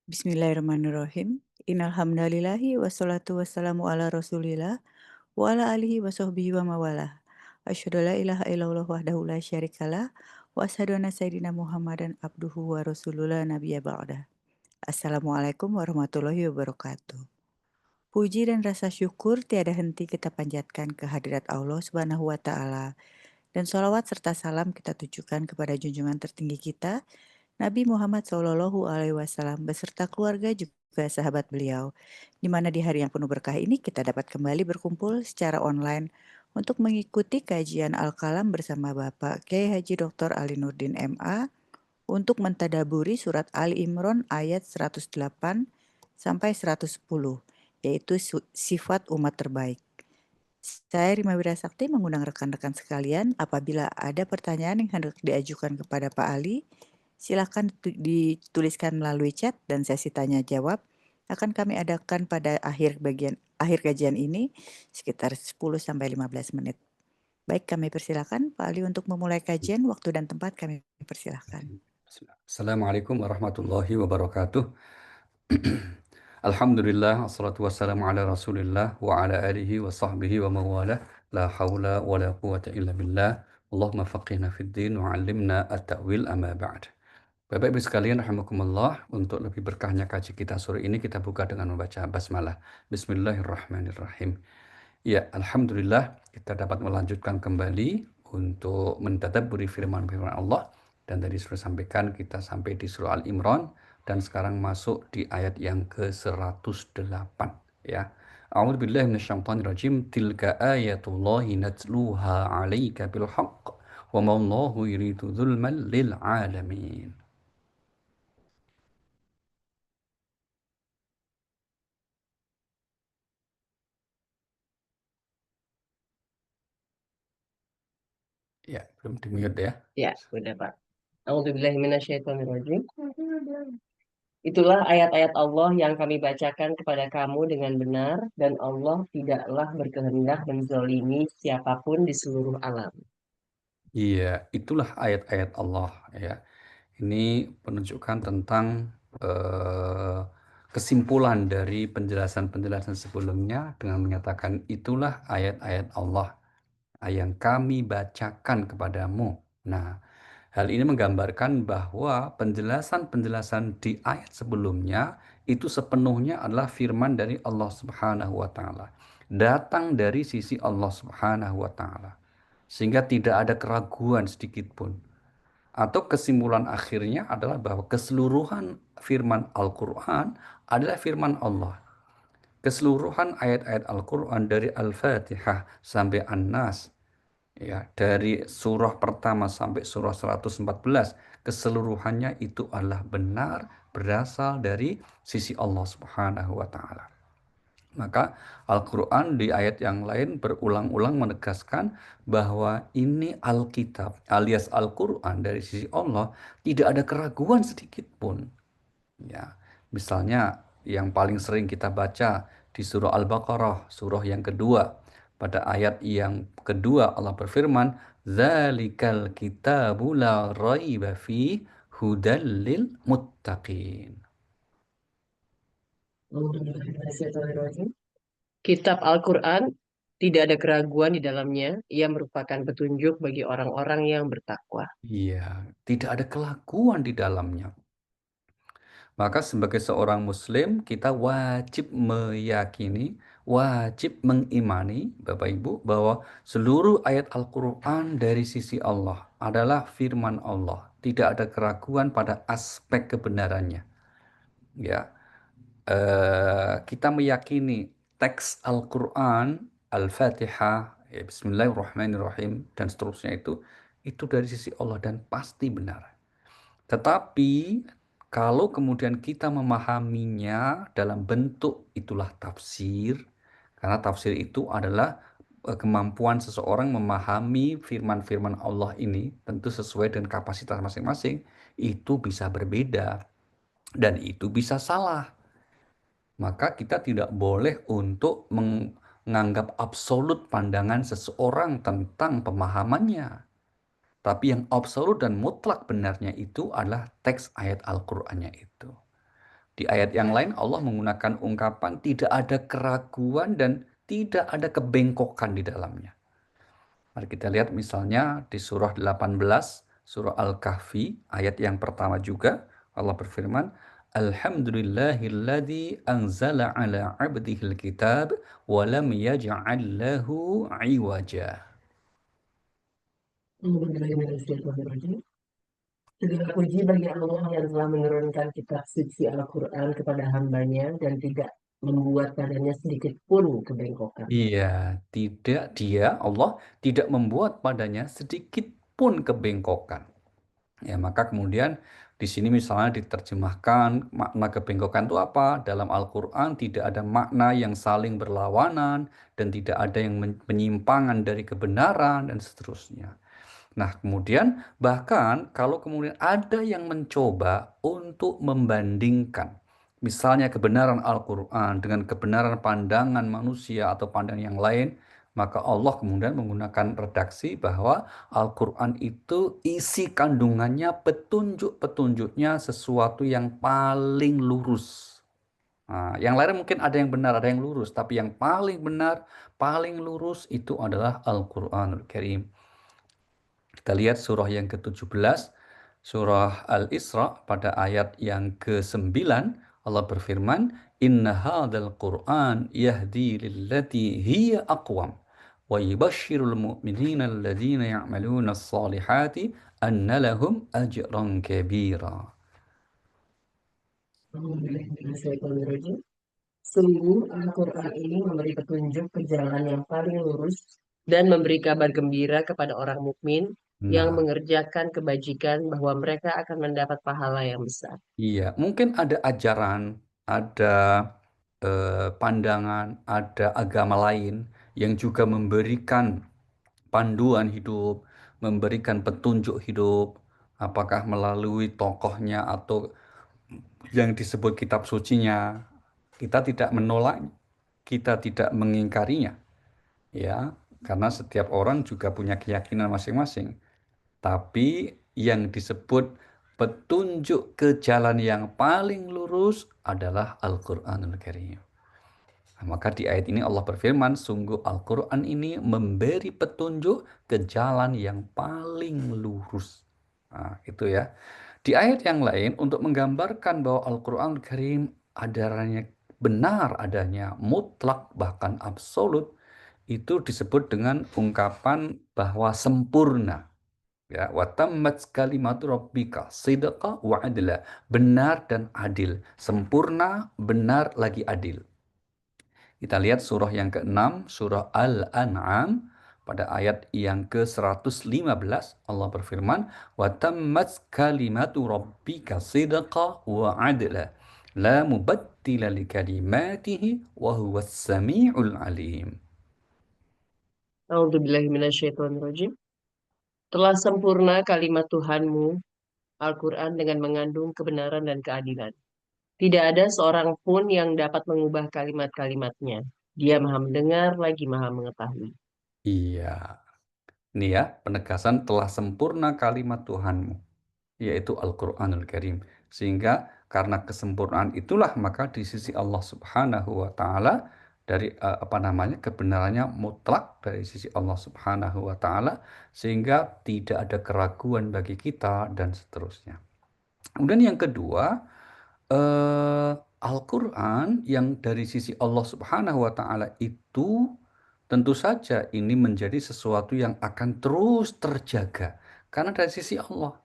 Bismillahirrahmanirrahim. Innal hamdalillahi wassalatu wassalamu ala Rasulillah wa ala alihi wa sahbihi wa mawalah. Asyhadu an la ilaha illallah wahdahu la syarikalah wa asyhadu anna sayyidina Muhammadan abduhu wa rasulullah nabiyya ba'dah. Assalamualaikum warahmatullahi wabarakatuh. Puji dan rasa syukur tiada henti kita panjatkan kehadirat Allah Subhanahu wa taala dan sholawat serta salam kita tujukan kepada junjungan tertinggi kita Nabi Muhammad SAW beserta keluarga juga sahabat beliau, di mana di hari yang penuh berkah ini kita dapat kembali berkumpul secara online untuk mengikuti kajian Al-Kalam bersama Bapak Kiai Haji Dr. Ali Nurdin MA untuk mentadaburi surat Ali Imran ayat 108 sampai 110, yaitu sifat umat terbaik. Saya Rima Wirasakti mengundang rekan-rekan sekalian apabila ada pertanyaan yang hendak diajukan kepada Pak Ali, silakan dituliskan melalui chat dan sesi tanya jawab akan kami adakan pada akhir kajian ini sekitar 10 sampai 15 menit. Baik, kami persilakan Pak Ali untuk memulai kajian. Waktu dan tempat kami persilakan. Assalamualaikum warahmatullahi wabarakatuh. Alhamdulillah, assalatu wassalamu ala rasulillah wa ala alihi wa sahbihi wa mawalah. La hawla wa la quwata illa billah. Allahumma faqihna fid din wa alimna at-ta'wil amma ba'd. Bapak Ibu sekalian rahimakumullah, untuk lebih berkahnya kaji kita sore ini kita buka dengan membaca basmalah. Bismillahirrahmanirrahim. Ya, alhamdulillah kita dapat melanjutkan kembali untuk mentadabburi firman-firman Allah, dan tadi sudah sampaikan kita sampai di surah Al-Imran dan sekarang masuk di ayat yang ke-108 ya. A'udzubillahi minasyaitonirrajim. Tilka ayatullahi natluha 'alaika bil haqq wa ma Allahu yuridu dzulman lil 'alamin. Ya, belum di-mute ya. Ya, sudah Pak. A'udzubillahi minasyaitonirrajim. Itulah ayat-ayat Allah yang kami bacakan kepada kamu dengan benar, dan Allah tidaklah berkehendak menzalimi siapapun di seluruh alam. Iya, itulah ayat-ayat Allah ya. Ini menunjukkan tentang eh, kesimpulan dari penjelasan-penjelasan sebelumnya dengan menyatakan itulah ayat-ayat Allah yang kami bacakan kepadamu. Nah, hal ini menggambarkan bahwa penjelasan-penjelasan di ayat sebelumnya itu sepenuhnya adalah firman dari Allah Subhanahu wa taala. Datang dari sisi Allah Subhanahu wa taala. Sehingga tidak ada keraguan sedikit pun. Atau kesimpulan akhirnya adalah bahwa keseluruhan firman Al-Quran adalah firman Allah. Keseluruhan ayat-ayat Al-Quran dari Al-Fatihah sampai An-Nas, ya, dari surah pertama sampai surah 114, keseluruhannya itu adalah benar berasal dari sisi Allah Subhanahu wa taala. Maka Al-Quran di ayat yang lain berulang-ulang menegaskan bahwa ini Alkitab alias Al-Quran dari sisi Allah tidak ada keraguan sedikit pun. Ya, misalnya yang paling sering kita baca di surah Al-Baqarah, surah yang kedua. Pada ayat yang kedua Allah berfirman, "Dzalikal kitabu la raiba fi hudal lil muttaqin." A'udzubillahi minasyaitonirrajim. Kitab Al-Quran tidak ada keraguan di dalamnya. Ia merupakan petunjuk bagi orang-orang yang bertakwa. Iya, tidak ada kelakuan di dalamnya. Maka sebagai seorang muslim kita wajib meyakini, wajib mengimani Bapak Ibu bahwa seluruh ayat Al-Quran dari sisi Allah adalah firman Allah. Tidak ada keraguan pada aspek kebenarannya. Ya, kita meyakini teks Al-Quran, Al-Fatihah, ya, Bismillahirrahmanirrahim dan seterusnya itu dari sisi Allah dan pasti benar. Tetapi kalau kemudian kita memahaminya dalam bentuk itulah tafsir, karena tafsir itu adalah kemampuan seseorang memahami firman-firman Allah ini tentu sesuai dengan kapasitas masing-masing, itu bisa berbeda dan itu bisa salah. Maka kita tidak boleh untuk menganggap absolut pandangan seseorang tentang pemahamannya. Tapi yang absolut dan mutlak benarnya itu adalah teks ayat Al-Qur'annya itu. Di ayat yang lain Allah menggunakan ungkapan tidak ada keraguan dan tidak ada kebengkokan di dalamnya. Mari kita lihat misalnya di surah 18, surah Al-Kahfi, ayat yang pertama juga, Allah berfirman, Alhamdulillahilladzi anzala ala abdihil kitab wa lam yaj'al lahu iwaja. Segala puji bagi Allah yang telah menurunkan kitab suci Al-Quran kepada hambanya dan tidak membuat padanya sedikit pun kebengkokan. Iya, Allah tidak membuat padanya sedikit pun kebengkokan. Ya, maka kemudian di sini misalnya diterjemahkan makna kebengkokan itu apa? Dalam Al-Quran tidak ada makna yang saling berlawanan dan tidak ada yang penyimpangan dari kebenaran dan seterusnya. Nah, kemudian bahkan kalau kemudian ada yang mencoba untuk membandingkan misalnya kebenaran Al-Quran dengan kebenaran pandangan manusia atau pandangan yang lain, maka Allah kemudian menggunakan redaksi bahwa Al-Quran itu isi kandungannya petunjuk-petunjuknya sesuatu yang paling lurus. Nah, yang lain mungkin ada yang benar, ada yang lurus, tapi yang paling benar, paling lurus itu adalah Al-Quranul Karim. Kita lihat surah yang ke-17, surah Al-Isra pada ayat yang ke-9, Allah berfirman, Inna hadzal Qur'an yahdi lillati hiya aqwam wa yubashshirul mu'minina alladhina ya'maluna as-salihati anna lahum ajran kabira. Sungguh Al-Quran ini memberi petunjuk ke jalan yang paling lurus dan memberi kabar gembira kepada orang mukmin yang Nah, mengerjakan kebajikan bahwa mereka akan mendapat pahala yang besar. iya, mungkin ada ajaran, ada pandangan, ada agama lain yang juga memberikan panduan hidup, memberikan petunjuk hidup, apakah melalui tokohnya atau yang disebut kitab sucinya. Kita tidak menolak, kita tidak mengingkarinya, ya, karena setiap orang juga punya keyakinan masing-masing. Tapi yang disebut petunjuk ke jalan yang paling lurus adalah Al-Quranul Karim. Nah, maka di ayat ini Allah berfirman, sungguh Al-Quran ini memberi petunjuk ke jalan yang paling lurus. Nah, itu ya. Di ayat yang lain, untuk menggambarkan bahwa Al-Quran Al-Karim adanya benar adanya, mutlak bahkan absolut, itu disebut dengan ungkapan bahwa sempurna. Ya, wa tammat kalimatu rabbika sidqa wa adla. Benar dan adil. Sempurna, benar lagi adil. Kita lihat surah yang ke-6, surah Al-An'am, pada ayat yang ke-115, Allah berfirman, وَتَمَّتْ كَلِمَةُ رَبِّكَ صِدْقًا وَعَدْلًا لَا مُبَدِّلَ لِكَلِمَاتِهِ وَهُوَ السَّمِيعُ الْعَلِيمُ. A'udzubillahiminasyaitonirrajim. Telah sempurna kalimat Tuhanmu, Al-Quran dengan mengandung kebenaran dan keadilan. Tidak ada seorang pun yang dapat mengubah kalimat-kalimatnya. Dia maha mendengar lagi maha mengetahui. Iya, ini ya penegasan telah sempurna kalimat Tuhanmu, yaitu Al-Quranul Karim. Sehingga karena kesempurnaan itulah maka di sisi Allah Subhanahu wa Ta'ala dari apa namanya kebenarannya mutlak dari sisi Allah Subhanahu wa Ta'ala, sehingga tidak ada keraguan bagi kita dan seterusnya. Kemudian yang kedua, eh, Al-Quran yang dari sisi Allah Subhanahu wa Ta'ala itu tentu saja ini menjadi sesuatu yang akan terus terjaga karena dari sisi Allah,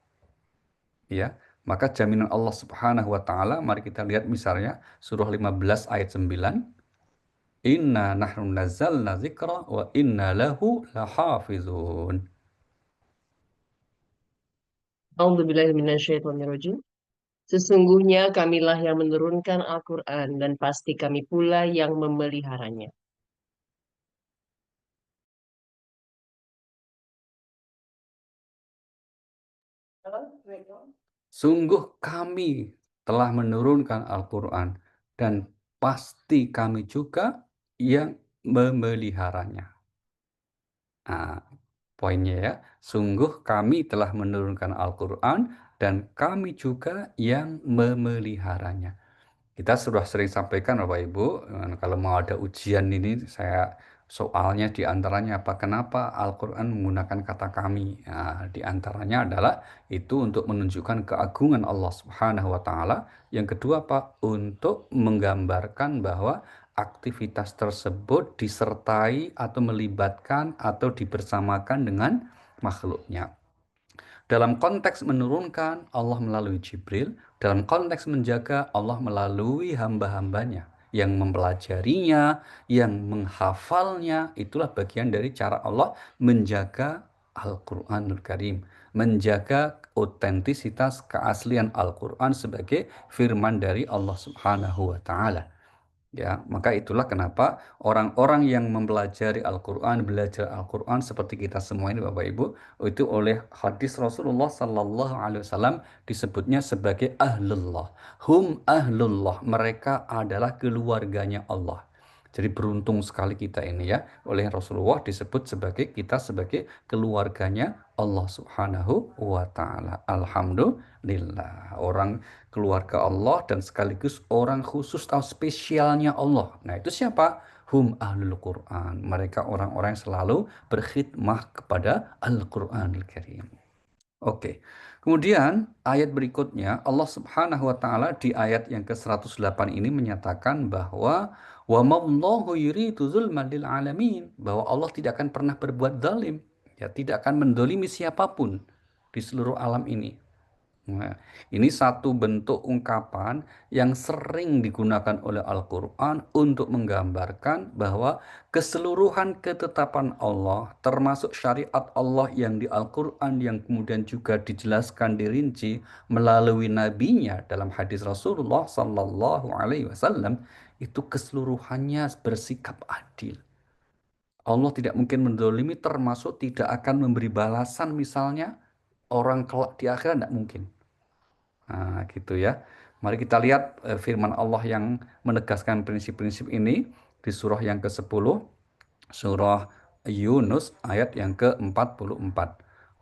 ya. Maka jaminan Allah Subhanahu wa Ta'ala, mari kita lihat misalnya surah 15 ayat 9, Inna nahnu nazzalna dzikra wa inna lahu lahafizun. A'udzubillahiminasyaitonirrajim. Sesungguhnya kamilah yang menurunkan Al-Quran dan pasti kami pula yang memeliharanya. Sungguh kami telah menurunkan Al-Quran dan pasti kami juga yang memeliharanya. Nah, poinnya ya, sungguh kami telah menurunkan Al-Quran dan kami juga yang memeliharanya. Kita sudah sering sampaikan Bapak Ibu, kalau mau ada ujian ini soalnya di antaranya apa? Kenapa Al-Quran menggunakan kata kami? Nah, di antaranya adalah itu untuk menunjukkan keagungan Allah Subhanahu wa taala. Yang kedua apa? Untuk menggambarkan bahwa aktivitas tersebut disertai atau melibatkan atau dibersamakan dengan makhluknya. Dalam konteks menurunkan, Allah melalui Jibril. Dalam konteks menjaga, Allah melalui hamba-hambanya yang mempelajarinya, yang menghafalnya. Itulah bagian dari cara Allah menjaga Al-Quranul Karim, menjaga otentisitas keaslian Al-Quran sebagai firman dari Allah Subhanahu wa Ta'ala. Ya, maka itulah kenapa orang-orang yang mempelajari Al-Quran, belajar Al-Quran seperti kita semua ini Bapak Ibu, itu oleh hadis Rasulullah Sallallahu Alaihi Wasallam disebutnya sebagai ahlullah. Hum ahlullah, mereka adalah keluarganya Allah. Jadi beruntung sekali kita ini ya, oleh Rasulullah disebut kita sebagai keluarganya Allah Subhanahu wa Ta'ala. Alhamdulillah. Orang keluarga Allah dan sekaligus orang khusus atau spesialnya Allah. Nah, itu siapa? Hum ahlul Quran. Mereka orang-orang yang selalu berkhidmah kepada Al-Quranul Karim. Oke. Kemudian ayat berikutnya Allah Subhanahu wa taala di ayat yang ke-108 ini menyatakan bahwa wa mallahu yuridu zulman lil alamin, bahwa Allah tidak akan pernah berbuat zalim, ya tidak akan mendolimi siapapun di seluruh alam ini. Nah, ini satu bentuk ungkapan yang sering digunakan oleh Al-Quran untuk menggambarkan bahwa keseluruhan ketetapan Allah, termasuk syariat Allah yang di Al-Quran yang kemudian juga dijelaskan dirinci melalui nabinya dalam hadis Rasulullah Sallallahu Alaihi Wasallam, itu keseluruhannya bersikap adil. Allah tidak mungkin mendolimi, termasuk tidak akan memberi balasan misalnya orang kelak di akhirat, tidak mungkin. Nah, gitu ya. Mari kita lihat firman Allah yang menegaskan prinsip-prinsip ini di surah yang ke-10, surah Yunus ayat yang ke-44.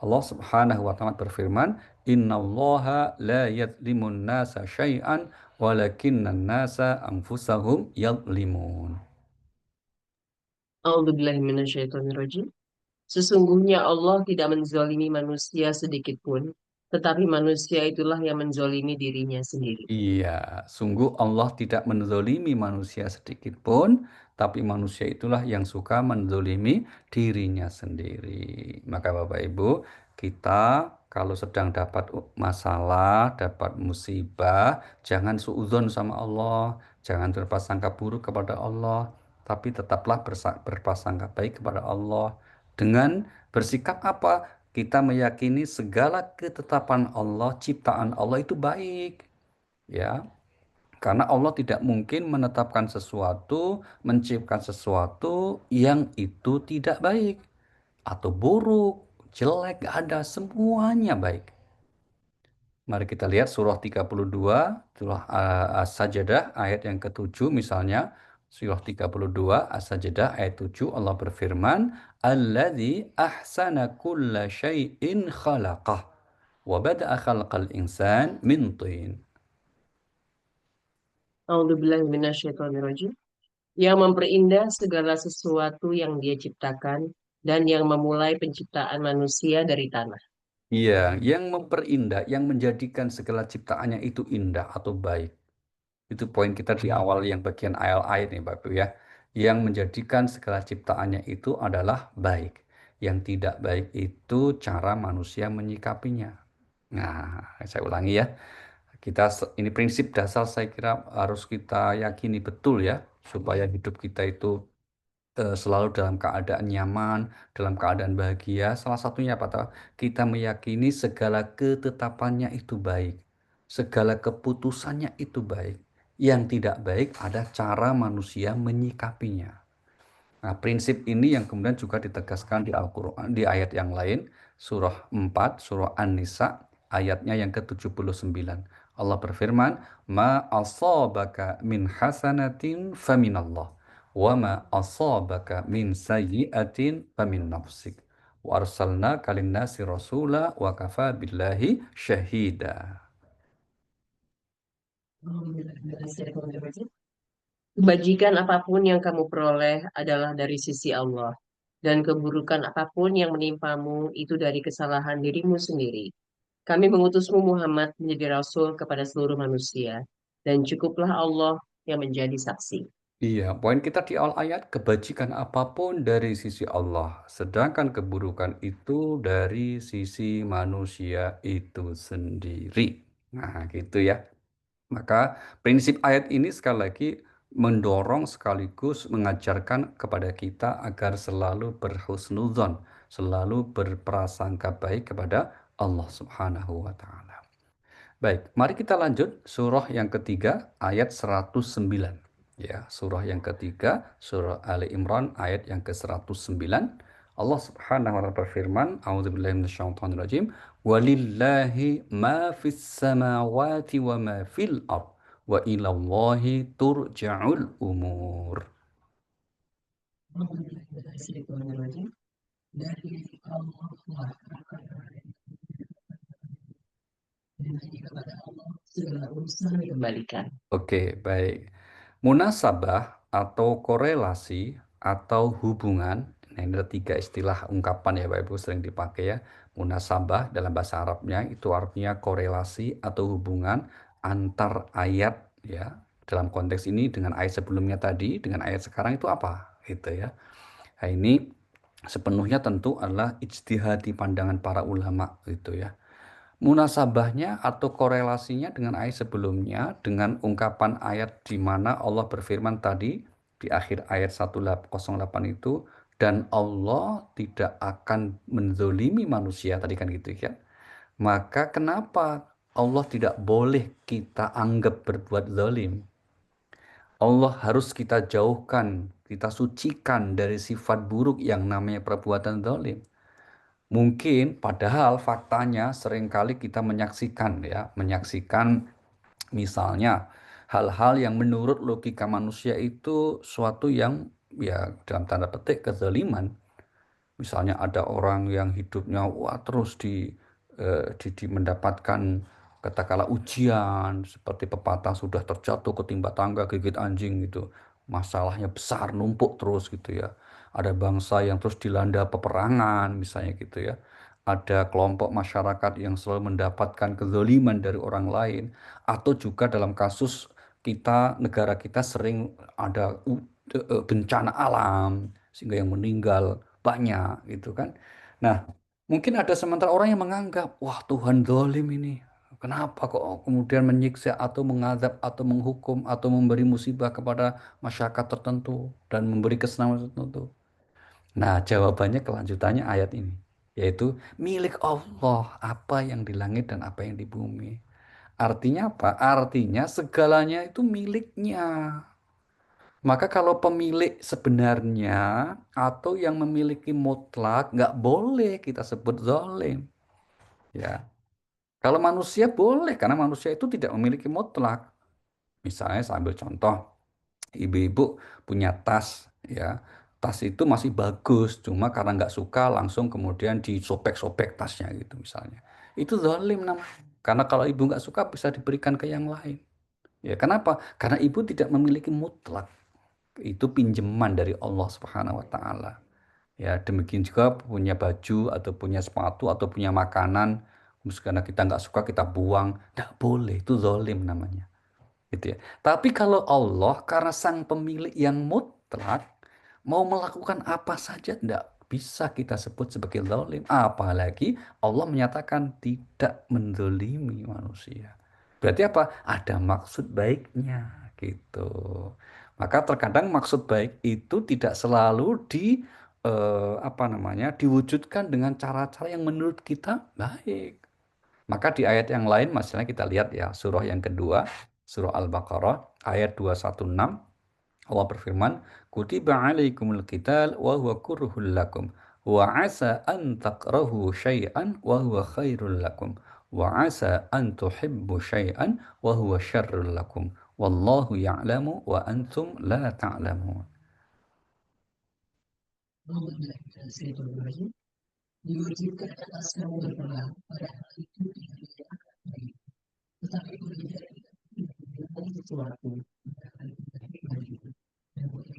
Allah Subhanahu wa taala berfirman, "Innallaha la yadlimun nasa syai'an walakinnan nasa anfusahum yadlimun." A'udzubillahiminasyaitonirrajim. Sesungguhnya Allah tidak menzolimi manusia sedikit pun, tetapi manusia itulah yang menzolimi dirinya sendiri. Iya, sungguh Allah tidak menzolimi manusia sedikit pun, tapi manusia itulah yang suka menzolimi dirinya sendiri. Maka Bapak Ibu, kita kalau sedang dapat masalah, dapat musibah, jangan suudzon sama Allah, jangan berprasangka buruk kepada Allah, tapi tetaplah berprasangka baik kepada Allah. Dengan bersikap apa? Kita meyakini segala ketetapan Allah, ciptaan Allah itu baik. Ya, karena Allah tidak mungkin menetapkan sesuatu, menciptakan sesuatu yang itu tidak baik atau buruk, jelek, gak ada, semuanya baik. Mari kita lihat surah 32, surah As-Sajdah ayat yang ke-7 misalnya. Surah 32 As-Sajdah ayat 7 Allah berfirman, "Alladzi ahsana kulla syai'in khalaqah wa bada'a khalqal insan min tin." A'udzubillahiminasyaitonirrajim. Yang memperindah segala sesuatu yang Dia ciptakan dan yang memulai penciptaan manusia dari tanah. Iya, yang memperindah, yang menjadikan segala ciptaannya itu indah atau baik. Itu poin kita di awal yang bagian ayat nih Bapak Ibu ya. Yang menjadikan segala ciptaannya itu adalah baik. Yang tidak baik itu cara manusia menyikapinya. Nah, saya ulangi ya. Ini prinsip dasar saya kira harus kita yakini betul ya, supaya hidup kita itu selalu dalam keadaan nyaman, dalam keadaan bahagia. Salah satunya apa tahu? Kita meyakini segala ketetapannya itu baik. Segala keputusannya itu baik. Yang tidak baik ada cara manusia menyikapinya. Nah, prinsip ini yang kemudian juga ditegaskan di Al-Quran, di ayat yang lain, surah 4, surah An-Nisa, ayatnya yang ke-79. Allah berfirman, "Ma asabaka min hasanatin faminallah, wa ma asabaka min sayyi'atin famin nafsik. Wa arsalna kalinnasi rasula wa kafa billahi syahida." Kebajikan apapun yang kamu peroleh adalah dari sisi Allah, dan keburukan apapun yang menimpamu itu dari kesalahan dirimu sendiri. Kami mengutusmu Muhammad menjadi rasul kepada seluruh manusia, dan cukuplah Allah yang menjadi saksi. Iya, poin kita di awal ayat, kebajikan apapun dari sisi Allah, sedangkan keburukan itu dari sisi manusia itu sendiri. Nah, gitu ya. Maka prinsip ayat ini sekali lagi mendorong sekaligus mengajarkan kepada kita agar selalu berhusnudzon, selalu berprasangka baik kepada Allah Subhanahu wa taala. Baik, mari kita lanjut surah yang ketiga ayat 109. Ya, surah yang ketiga, surah Ali Imran ayat yang ke-109. Allah Subhanahu wa taala berfirman, A'udzubillahi minasyaitonirrajim, "Walillahi ma fis samawati wa ma fil ard, wa ilallahi turja'ul umur." Kembalikan. Oke, baik. Munasabah atau korelasi atau hubungan, nah ini ada tiga istilah ungkapan ya Bapak Ibu sering dipakai ya. Munasabah dalam bahasa Arabnya itu artinya korelasi atau hubungan antar ayat ya. Dalam konteks ini dengan ayat sebelumnya tadi, dengan ayat sekarang itu apa? Gitu ya. Nah, ini sepenuhnya tentu adalah ijtihadi pandangan para ulama gitu ya. Munasabahnya atau korelasinya dengan ayat sebelumnya dengan ungkapan ayat di mana Allah berfirman tadi di akhir ayat 108 itu, dan Allah tidak akan menzolimi manusia tadi kan gitu ya. Maka kenapa Allah tidak boleh kita anggap berbuat zalim? Allah harus kita jauhkan, kita sucikan dari sifat buruk yang namanya perbuatan zalim. Mungkin padahal faktanya seringkali kita menyaksikan ya, menyaksikan misalnya hal-hal yang menurut logika manusia itu suatu yang ya dalam tanda petik kezaliman. Misalnya ada orang yang hidupnya wah terus mendapatkan katakanlah ujian seperti pepatah sudah terjatuh ketimpa tangga gigit anjing gitu. Masalahnya besar numpuk terus gitu ya. Ada bangsa yang terus dilanda peperangan misalnya gitu ya. Ada kelompok masyarakat yang selalu mendapatkan kezaliman dari orang lain atau juga dalam kasus kita negara kita sering ada bencana alam sehingga yang meninggal banyak gitu kan. Nah, mungkin ada sementara orang yang menganggap, wah Tuhan zalim ini. Kenapa kok kemudian menyiksa atau mengazab atau menghukum atau memberi musibah kepada masyarakat tertentu dan memberi kesenangan tertentu. Nah, jawabannya kelanjutannya ayat ini, yaitu milik Allah apa yang di langit dan apa yang di bumi. Artinya apa? Artinya segalanya itu miliknya. Maka kalau pemilik sebenarnya atau yang memiliki mutlak nggak boleh kita sebut zalim. Ya, kalau manusia boleh karena manusia itu tidak memiliki mutlak. Misalnya saya ambil contoh, ibu-ibu punya tas, ya, tas itu masih bagus, cuma karena nggak suka langsung kemudian disobek-sobek tasnya gitu misalnya. Itu zalim namanya. Karena kalau ibu nggak suka bisa diberikan ke yang lain. Ya, kenapa? Karena ibu tidak memiliki mutlak. Itu pinjaman dari Allah Subhanahu wa taala. Ya, demikian juga punya baju atau punya sepatu atau punya makanan, terus karena kita nggak suka kita buang, tidak boleh, itu zalim namanya. Gitu ya. Tapi kalau Allah karena sang pemilik yang mutlak mau melakukan apa saja tidak bisa kita sebut sebagai zalim. Apalagi Allah menyatakan tidak menzalimi manusia. Berarti apa? Ada maksud baiknya gitu. Maka terkadang maksud baik itu tidak selalu apa namanya diwujudkan dengan cara-cara yang menurut kita baik. Maka di ayat yang lain misalnya kita lihat ya surah yang kedua, surah Al-Baqarah ayat 216 Allah berfirman, "Kutiba 'alaikumul qital wa huwa kurhul lakum wa 'asa an takrahu syai'an wa huwa khairul lakum wa 'asa an tuhibbu syai'an wa huwa syarrul lakum wallahu ya'lamu wa antum la ta'lamun." Diwajibkan atas kamu berperang pada hal itu tidak baik. Tetapi sesuatu.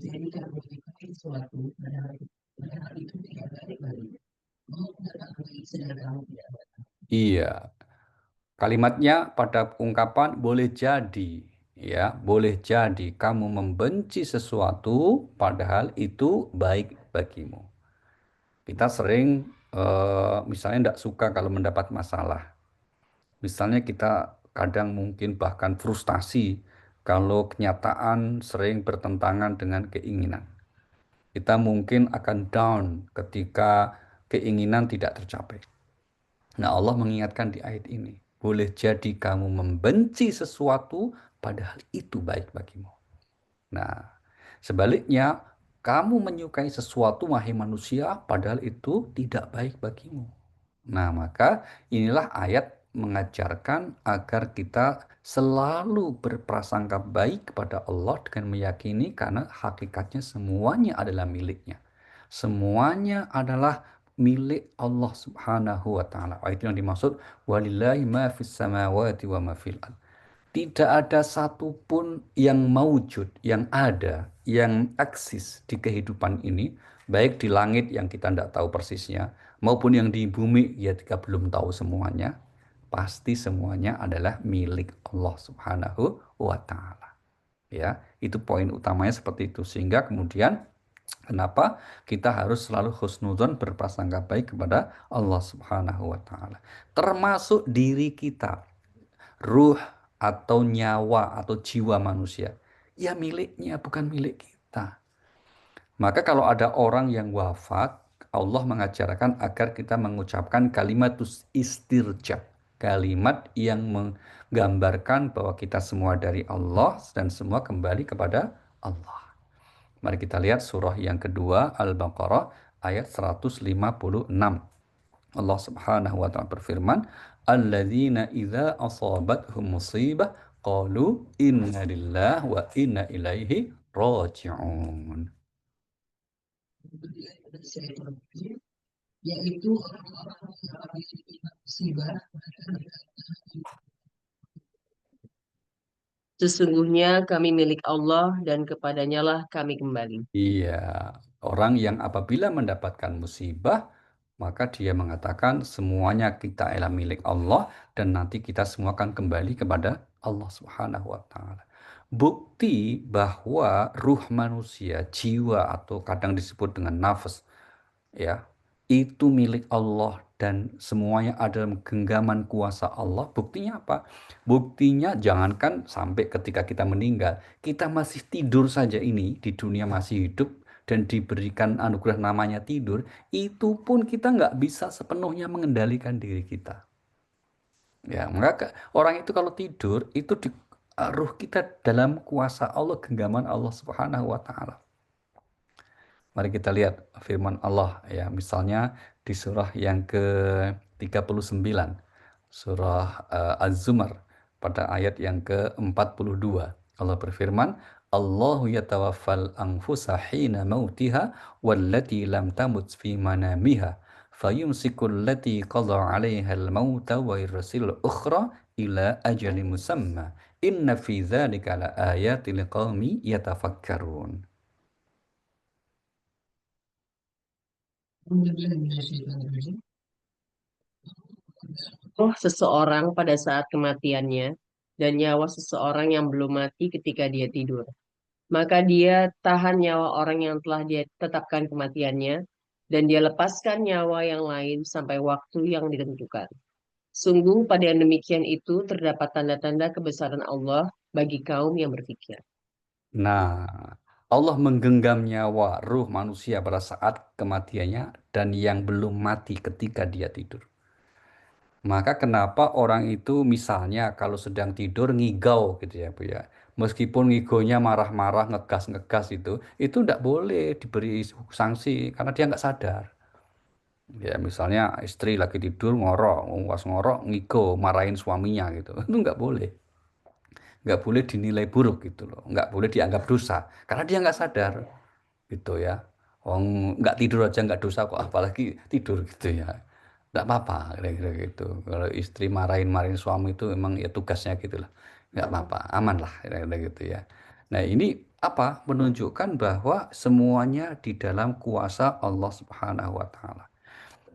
Jadi kamu menyukai sesuatu, padahal itu tidak baik bagimu. Kamu mengetahui sedang kamu tidak baik. Iya, kalimatnya pada ungkapan boleh jadi, ya, boleh jadi kamu membenci sesuatu padahal itu baik bagimu. Kita sering misalnya tidak suka kalau mendapat masalah. Misalnya kita kadang mungkin bahkan frustasi kalau kenyataan sering bertentangan dengan keinginan. Kita mungkin akan down ketika keinginan tidak tercapai. Nah, Allah mengingatkan di ayat ini, boleh jadi kamu membenci sesuatu padahal itu baik bagimu. Nah, sebaliknya, kamu menyukai sesuatu, wahai manusia, padahal itu tidak baik bagimu. Nah, maka inilah ayat mengajarkan agar kita selalu berprasangka baik kepada Allah dengan meyakini karena hakikatnya semuanya adalah miliknya. Semuanya adalah milik Allah Subhanahu wa taala. Itu yang dimaksud walillahi ma fis samawati wa ma fil ard. Tidak ada satupun yang maujud, yang ada, yang eksis di kehidupan ini, baik di langit yang kita tidak tahu persisnya, maupun yang di bumi, ya kita belum tahu semuanya, pasti semuanya adalah milik Allah Subhanahu wa Ta'ala. Ya, itu poin utamanya seperti itu. Sehingga kemudian kenapa kita harus selalu husnudzon berprasangka baik kepada Allah Subhanahu wa Ta'ala, termasuk diri kita. Ruh atau nyawa atau jiwa manusia, ya miliknya, bukan milik kita. Maka kalau ada orang yang wafat, Allah mengajarkan agar kita mengucapkan kalimat istirja, kalimat yang menggambarkan bahwa kita semua dari Allah dan semua kembali kepada Allah. Mari kita lihat surah yang kedua, Al-Baqarah ayat 156. Allah Subhanahu wa taala berfirman, "Alladzina idza asabathum musibah qalu inna lillahi wa inna ilaihi raji'un." Yaitu orang-orang yang memiliki musibah. Sesungguhnya kami milik Allah dan kepadanya lah kami kembali. Iya, orang yang apabila mendapatkan musibah, maka dia mengatakan semuanya kita adalah milik Allah dan nanti kita semua akan kembali kepada Allah Subhanahu wa taala. Bukti bahwa ruh manusia, jiwa atau kadang disebut dengan nafas, ya, itu milik Allah dan semuanya ada dalam genggaman kuasa Allah. Buktinya apa? Buktinya jangankan sampai ketika kita meninggal, kita masih tidur saja ini di dunia masih hidup dan diberikan anugerah namanya tidur, itu pun kita nggak bisa sepenuhnya mengendalikan diri kita. Ya, maka orang itu kalau tidur itu ruh kita dalam kuasa Allah, genggaman Allah Subhanahu wa taala. Mari kita lihat firman Allah, ya, misalnya di surah yang ke-39, surah Az-Zumar pada ayat yang ke-42. Allah berfirman, Allahu yatawaffal anfusa hina mautiha wallati lam tamut fi manamiha fayumsikul lati qadha 'alaiha al-mauta wa yursil ukhra ila ajalin musamma inna fi dzalika la ayatin liqaumi yatafakkarun. Roh seseorang pada saat kematiannya dan nyawa seseorang yang belum mati ketika dia tidur. Maka dia tahan nyawa orang yang telah dia tetapkan kematiannya dan dia lepaskan nyawa yang lain sampai waktu yang ditentukan. Sungguh pada yang demikian itu terdapat tanda-tanda kebesaran Allah bagi kaum yang berpikir. Nah, Allah menggenggam nyawa ruh manusia pada saat kematiannya dan yang belum mati ketika dia tidur. Maka kenapa orang itu misalnya kalau sedang tidur ngigau gitu ya Bu ya. Meskipun ngigonya marah-marah, ngegas-ngegas itu tidak boleh diberi sanksi karena dia nggak sadar. Ya misalnya istri lagi tidur ngorok, pas ngorok ngigo, marahin suaminya gitu. Itu nggak boleh dinilai buruk gitu loh, nggak boleh dianggap dosa karena dia nggak sadar gitu ya. Wong nggak tidur aja nggak dosa kok apalagi tidur gitu ya, nggak apa-apa kira-kira gitu. Kalau istri marahin suami itu memang ya tugasnya gitu lah, nggak apa-apa, aman lah, kira-kira gitu ya. Nah, ini apa? Menunjukkan bahwa semuanya di dalam kuasa Allah Subhanahu wa Ta'ala.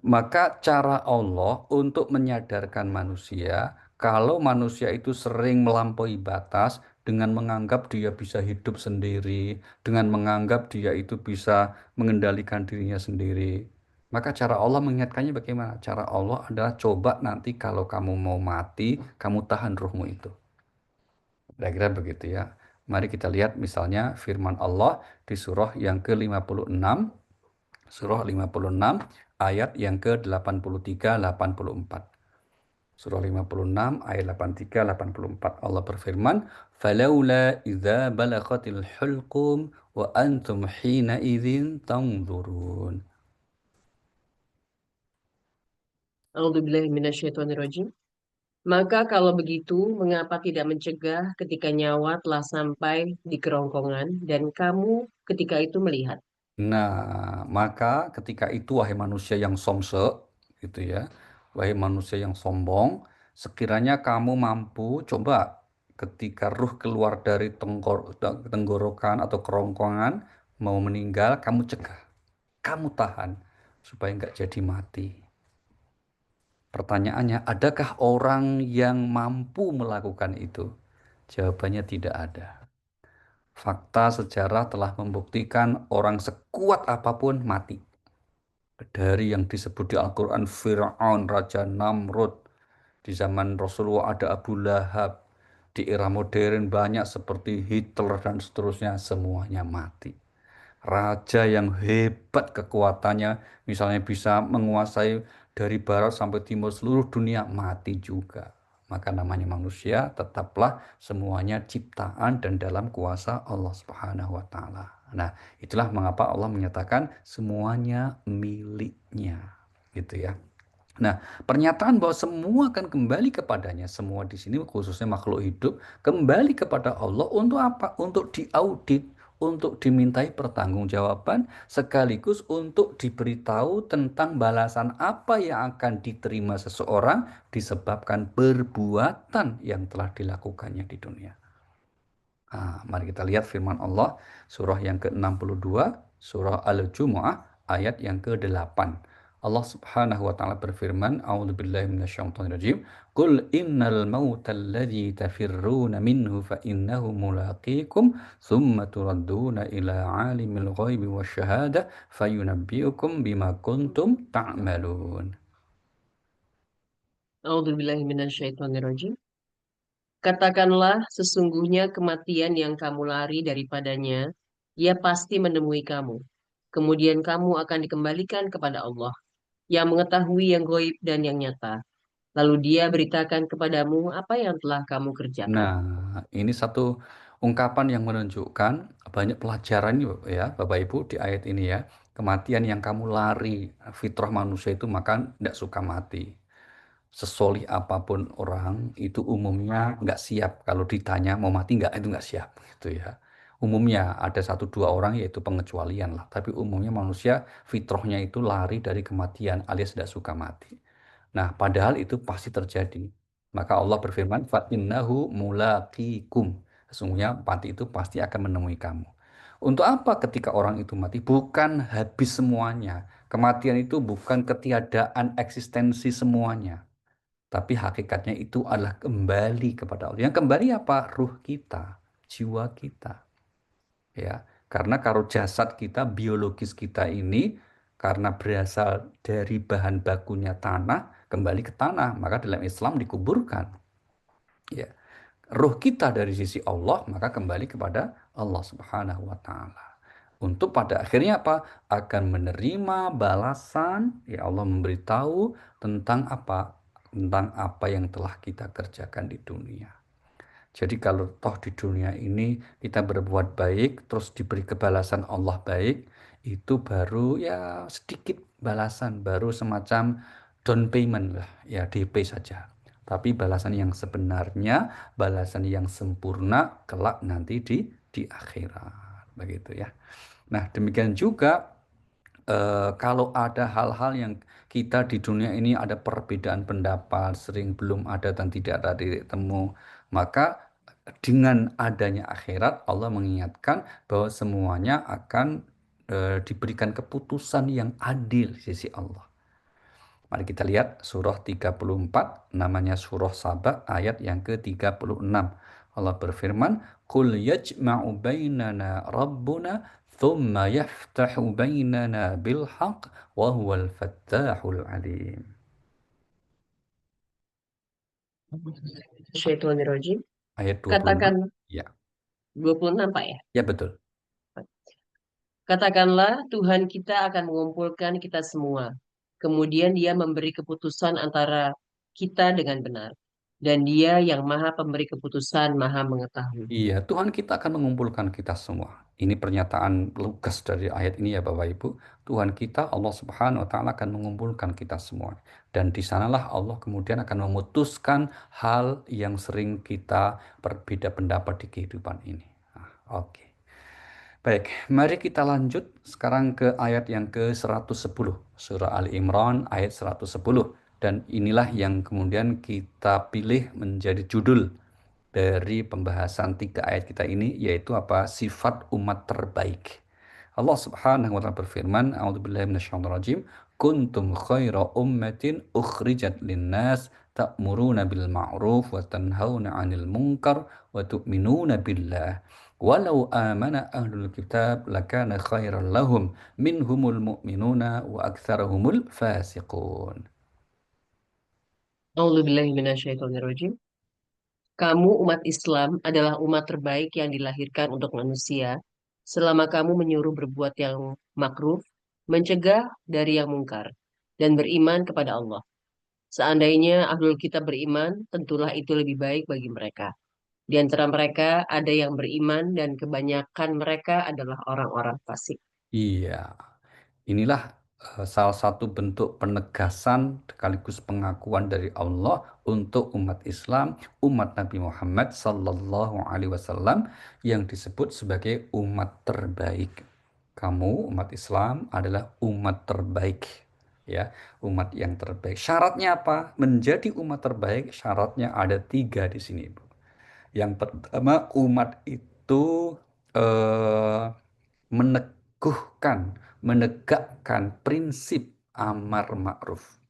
Maka cara Allah untuk menyadarkan manusia, kalau manusia itu sering melampaui batas dengan menganggap dia bisa hidup sendiri, dengan menganggap dia itu bisa mengendalikan dirinya sendiri. Maka cara Allah mengingatkannya bagaimana? Cara Allah adalah coba nanti kalau kamu mau mati, kamu tahan ruhmu itu. Kira-kira begitu ya. Mari kita lihat misalnya firman Allah di surah yang ke-56, surah 56 ayat yang ke-83-84. Surah 56 ayat 83-84 Allah berfirman, "Falaula idza balaghatil hulqum wa antum hina idzin tanzurun." A'udzubillahi minasyaitonirrajim. Maka kalau begitu, mengapa tidak mencegah ketika nyawa telah sampai di kerongkongan dan kamu ketika itu melihat? Nah, maka ketika itu wahai manusia yang somse, gitu ya, wahai manusia yang sombong, sekiranya kamu mampu coba ketika ruh keluar dari tenggorokan atau kerongkongan mau meninggal, kamu cegah, kamu tahan supaya nggak jadi mati. Pertanyaannya, adakah orang yang mampu melakukan itu? Jawabannya tidak ada. Fakta sejarah telah membuktikan orang sekuat apapun mati. Dari yang disebut di Al-Quran Fir'aun, Raja Namrud. Di zaman Rasulullah ada Abu Lahab. Di era modern banyak seperti Hitler dan seterusnya. Semuanya mati. Raja yang hebat kekuatannya, misalnya bisa menguasai dari barat sampai timur seluruh dunia, mati juga. Maka namanya manusia tetaplah semuanya ciptaan dan dalam kuasa Allah Subhanahu wa Ta'ala. Nah, itulah mengapa Allah menyatakan semuanya miliknya, gitu ya. Nah, pernyataan bahwa semua akan kembali kepadanya, semua di sini khususnya makhluk hidup, kembali kepada Allah untuk apa? Untuk diaudit, untuk dimintai pertanggungjawaban, sekaligus untuk diberitahu tentang balasan apa yang akan diterima seseorang disebabkan perbuatan yang telah dilakukannya di dunia. Mari kita lihat firman Allah surah yang ke-62, surah Al-Jumu'ah ayat yang ke-8. Allah Subhanahu wa taala berfirman, "A'udzubillahi minasyaitonirrajim. Qul innal mautal ladzi tafirruna minhu fa innahu mulaqikum tsumma turadduna ila 'alimil ghaibi wasyahadah fayunabbi'ukum bima kuntum ta'malun." A'udzubillahi minasyaitonirrajim. Katakanlah, sesungguhnya kematian yang kamu lari daripadanya, ia pasti menemui kamu. Kemudian kamu akan dikembalikan kepada Allah, yang mengetahui yang goib dan yang nyata. Lalu dia beritakan kepadamu apa yang telah kamu kerjakan. Nah, ini satu ungkapan yang menunjukkan banyak pelajaran ya, Bapak Ibu, di ayat ini ya. Kematian yang kamu lari, fitrah manusia itu maka tidak suka mati. Sesolih apapun orang itu umumnya nggak siap. Kalau ditanya mau mati nggak, itu nggak siap gitu ya. Umumnya ada satu dua orang yaitu pengecualian lah. Tapi umumnya manusia fitrahnya itu lari dari kematian alias tidak suka mati. Nah, padahal itu pasti terjadi. Maka Allah berfirman, "Fa'innahu mulaqikum." Sesungguhnya mati itu pasti akan menemui kamu. Untuk apa ketika orang itu mati? Bukan habis semuanya. Kematian itu bukan ketiadaan eksistensi semuanya. Tapi hakikatnya itu adalah kembali kepada Allah. Yang kembali apa? Ruh kita, jiwa kita. Ya, karena kalau jasad kita, biologis kita ini karena berasal dari bahan bakunya tanah, kembali ke tanah, maka dalam Islam dikuburkan. Ya, ruh kita dari sisi Allah maka kembali kepada Allah Subhanahu wa taala. Untuk pada akhirnya apa? Akan menerima balasan, ya Allah memberitahu tentang apa? Tentang apa yang telah kita kerjakan di dunia. Jadi kalau toh di dunia ini kita berbuat baik, terus diberi kebalasan Allah baik, itu baru ya sedikit balasan, baru semacam down payment lah, ya DP saja. Tapi balasan yang sebenarnya, balasan yang sempurna, kelak nanti di akhirat. Begitu ya. Nah demikian juga kalau ada hal-hal yang kita di dunia ini ada perbedaan pendapat, sering belum ada dan tidak ada titik temu, maka Dengan adanya akhirat, Allah mengingatkan bahwa semuanya akan diberikan keputusan yang adil di sisi Allah. Mari kita lihat surah 34, namanya surah Saba, ayat yang ke-36. Allah berfirman, "Qul yajma'u bainana rabbuna thumma yaftahu bainana bil haqq wa huwal fattahul alim." Syaitonirrajim. Ayat 26. Katakan Ya, 26 Pak ya. ya betul. Katakanlah Tuhan kita akan mengumpulkan kita semua. Kemudian dia memberi keputusan antara kita dengan benar. Dan dia yang maha pemberi keputusan, maha mengetahui. Iya, Tuhan kita akan mengumpulkan kita semua. Ini pernyataan lugas dari ayat ini ya Bapak Ibu. Tuhan kita Allah Subhanahu wa taala akan mengumpulkan kita semua. Dan di sanalah Allah kemudian akan memutuskan hal yang sering kita berbeda pendapat di kehidupan ini. Nah, oke. Baik, mari kita lanjut sekarang ke ayat yang ke-110. Surah Ali Imran ayat 110. Dan inilah yang kemudian kita pilih menjadi judul dari pembahasan 3 ayat kita ini, yaitu apa? Sifat umat terbaik. Allah Subhanahu wa taala berfirman, A'udzubillahi minasyaitonirrajim, "Kuntum khaira ummatin ukhrijat linnas ta'muruna bil ma'ruf wa tanhauna 'anil munkar wa tu'minuna billah. Walau amana ahlul kitab lakana khairan lahum minhumul mu'minuna wa aktsarahumul fasiqun." A'udzubillahi minasyaitonirrajim. Kamu umat Islam adalah umat terbaik yang dilahirkan untuk manusia selama kamu menyuruh berbuat yang makruf, mencegah dari yang mungkar, dan beriman kepada Allah. Seandainya ahlul kitab beriman, tentulah itu lebih baik bagi mereka. Di antara mereka ada yang beriman dan kebanyakan mereka adalah orang-orang fasik. Iya. Inilah salah satu bentuk penegasan sekaligus pengakuan dari Allah untuk umat Islam, umat Nabi Muhammad Sallallahu Alaihi Wasallam yang disebut sebagai umat terbaik. Kamu umat Islam adalah umat terbaik, ya, umat yang terbaik. Syaratnya apa? Menjadi umat terbaik, syaratnya ada 3 di sini, Bu. Yang pertama, umat itu eh, meneguhkan, menegakkan prinsip amar ma'ruf,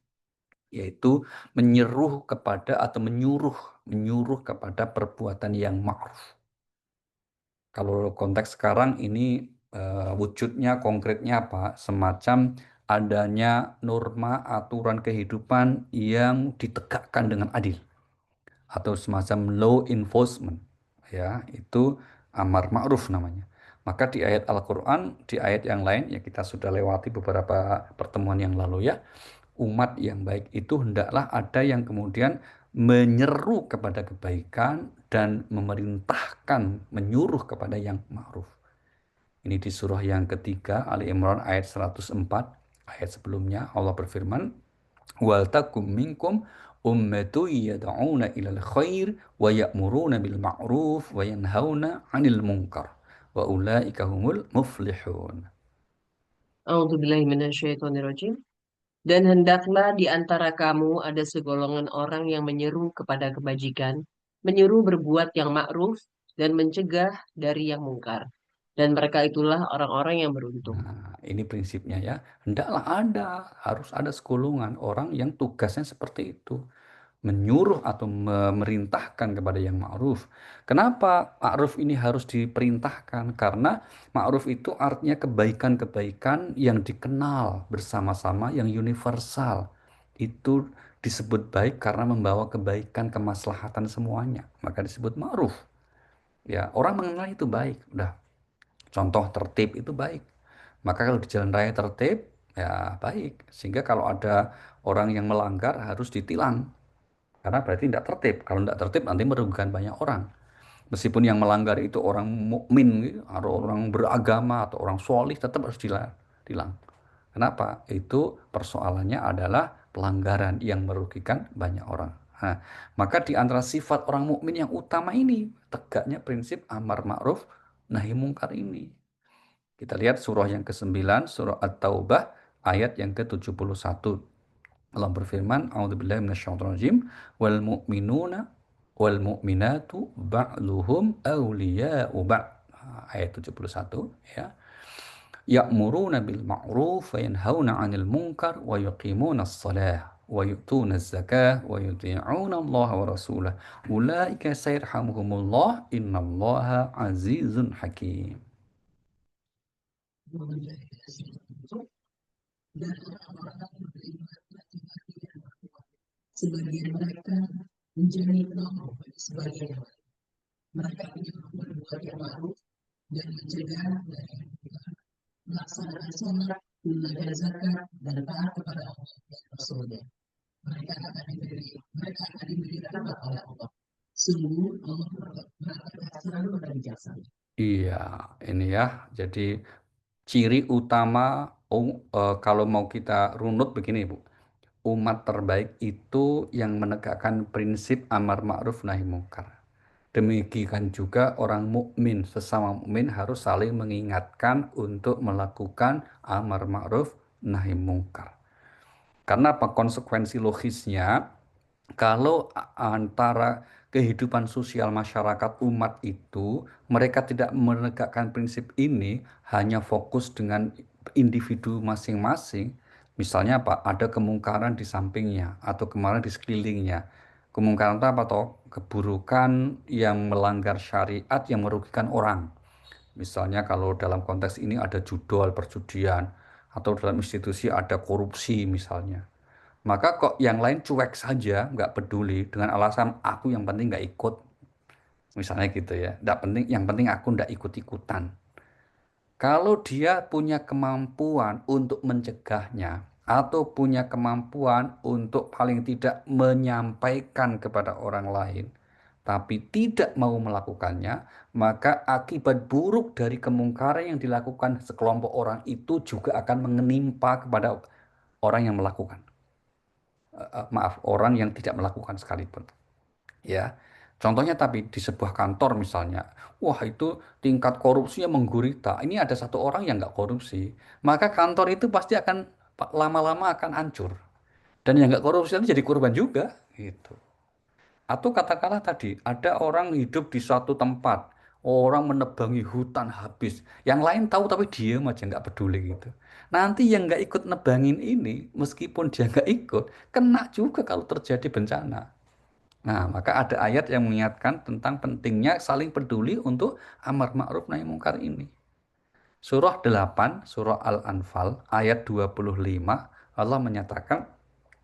yaitu menyeruh kepada atau menyuruh kepada perbuatan yang ma'ruf. Kalau konteks sekarang ini wujudnya konkretnya apa? Semacam adanya norma aturan kehidupan yang ditegakkan dengan adil atau semacam law enforcement, ya, itu amar ma'ruf namanya. Maka di ayat Al-Qur'an, di ayat yang lain ya, kita sudah lewati beberapa pertemuan yang lalu ya, umat yang baik itu hendaklah ada yang kemudian menyeru kepada kebaikan dan memerintahkan, menyuruh kepada yang ma'ruf. Ini di surah yang ketiga Ali Imran ayat 104. Ayat sebelumnya Allah berfirman, "Wal takum minkum ummatu yad'una ilal khair wa ya'muruna bil ma'ruf wa yanhauna 'anil munkar wa ulaika humul muflihun." A'udzubillahi minasyaitonirrajim. Dan hendaklah di antara kamu ada segolongan orang yang menyeru kepada kebajikan, menyuruh berbuat yang ma'ruf, dan mencegah dari yang mungkar. Dan mereka itulah orang-orang yang beruntung. Nah, ini prinsipnya ya. Hendaklah ada, harus ada segolongan orang yang tugasnya seperti itu. Menyuruh atau memerintahkan kepada yang ma'ruf. Kenapa ma'ruf ini harus diperintahkan? Karena ma'ruf itu artinya kebaikan-kebaikan yang dikenal bersama-sama, yang universal. Itu disebut baik karena membawa kebaikan, kemaslahatan semuanya. Maka disebut ma'ruf. Ya, orang mengenal itu baik. Udah, contoh tertib itu baik. Maka kalau di jalan raya tertib, ya baik. Sehingga kalau ada orang yang melanggar harus ditilang. Karena berarti tidak tertib. Kalau tidak tertib nanti merugikan banyak orang. Meskipun yang melanggar itu orang mukmin, gitu, atau orang beragama atau orang solih, tetap harus tilang. Kenapa? Itu persoalannya adalah pelanggaran yang merugikan banyak orang. Nah, maka di antara sifat orang mukmin yang utama ini tegaknya prinsip amar ma'ruf nahi mungkar ini. Kita lihat surah yang ke-9, surah At-Taubah, ayat yang ke-71. Allah berfirman, A'udzubillahi minasyaitonirrajim, wal mu'minuna wal mu'minatu ba'luhum awliya'u ba'd. Ayat 71 ya. Ya'muruna bil ma'ruf wa yanhauna 'anil munkar wa yuqimuna as-salah wa yu'tuna az-zakah wa yuti'una Allah wa rasulah. Ulaika sayarhamuhumullah innallaha azizun hakim. Sebagian mereka menjadi tolong bagi sebagian yang lain. Mereka berbuat yang ma'ruf dan mencegah dari yang munkar, melaksanakan sholat, menunaikan zakat, dan taat kepada Allah dan Rasulnya. Mereka akan diberi rahmat oleh Allah. Sungguh Allah berkata selalu pada bijaksana. Iya, ini ya. Jadi ciri utama kalau mau kita runut begini, Bu. Umat terbaik itu yang menegakkan prinsip amar ma'ruf nahi mungkar. Demikian juga orang mukmin, sesama mukmin harus saling mengingatkan untuk melakukan amar ma'ruf nahi mungkar. Karena apa? Konsekuensi logisnya, kalau antara kehidupan sosial masyarakat umat itu, mereka tidak menegakkan prinsip ini, hanya fokus dengan individu masing-masing. Misalnya apa? Ada kemungkaran di sampingnya atau kemarin di sekelilingnya. Kemungkaran itu apa toh? Keburukan yang melanggar syariat yang merugikan orang. Misalnya kalau dalam konteks ini ada judol perjudian atau dalam institusi ada korupsi misalnya. Maka kok yang lain cuek saja, nggak peduli dengan alasan aku yang penting nggak ikut. Misalnya gitu ya, nggak penting, yang penting aku nggak ikut-ikutan. Kalau dia punya kemampuan untuk mencegahnya atau punya kemampuan untuk paling tidak menyampaikan kepada orang lain, tapi tidak mau melakukannya, maka akibat buruk dari kemungkaran yang dilakukan sekelompok orang itu juga akan menimpa kepada orang yang melakukan. Maaf, orang yang tidak melakukan sekalipun. Ya, contohnya tapi di sebuah kantor misalnya, wah itu tingkat korupsinya menggurita. Ini ada satu orang yang nggak korupsi, maka kantor itu pasti akan lama-lama akan hancur. Dan yang nggak korupsi itu jadi korban juga, gitu. Atau katakanlah tadi, ada orang hidup di suatu tempat, orang menebangi hutan habis. Yang lain tahu tapi diam aja nggak peduli gitu. Nanti yang nggak ikut nebangin ini, meskipun dia nggak ikut, kena juga kalau terjadi bencana. Nah, maka ada ayat yang mengingatkan tentang pentingnya saling peduli untuk amar ma'ruf nahi mungkar ini. Surah 8, Surah Al-Anfal, ayat 25, Allah menyatakan,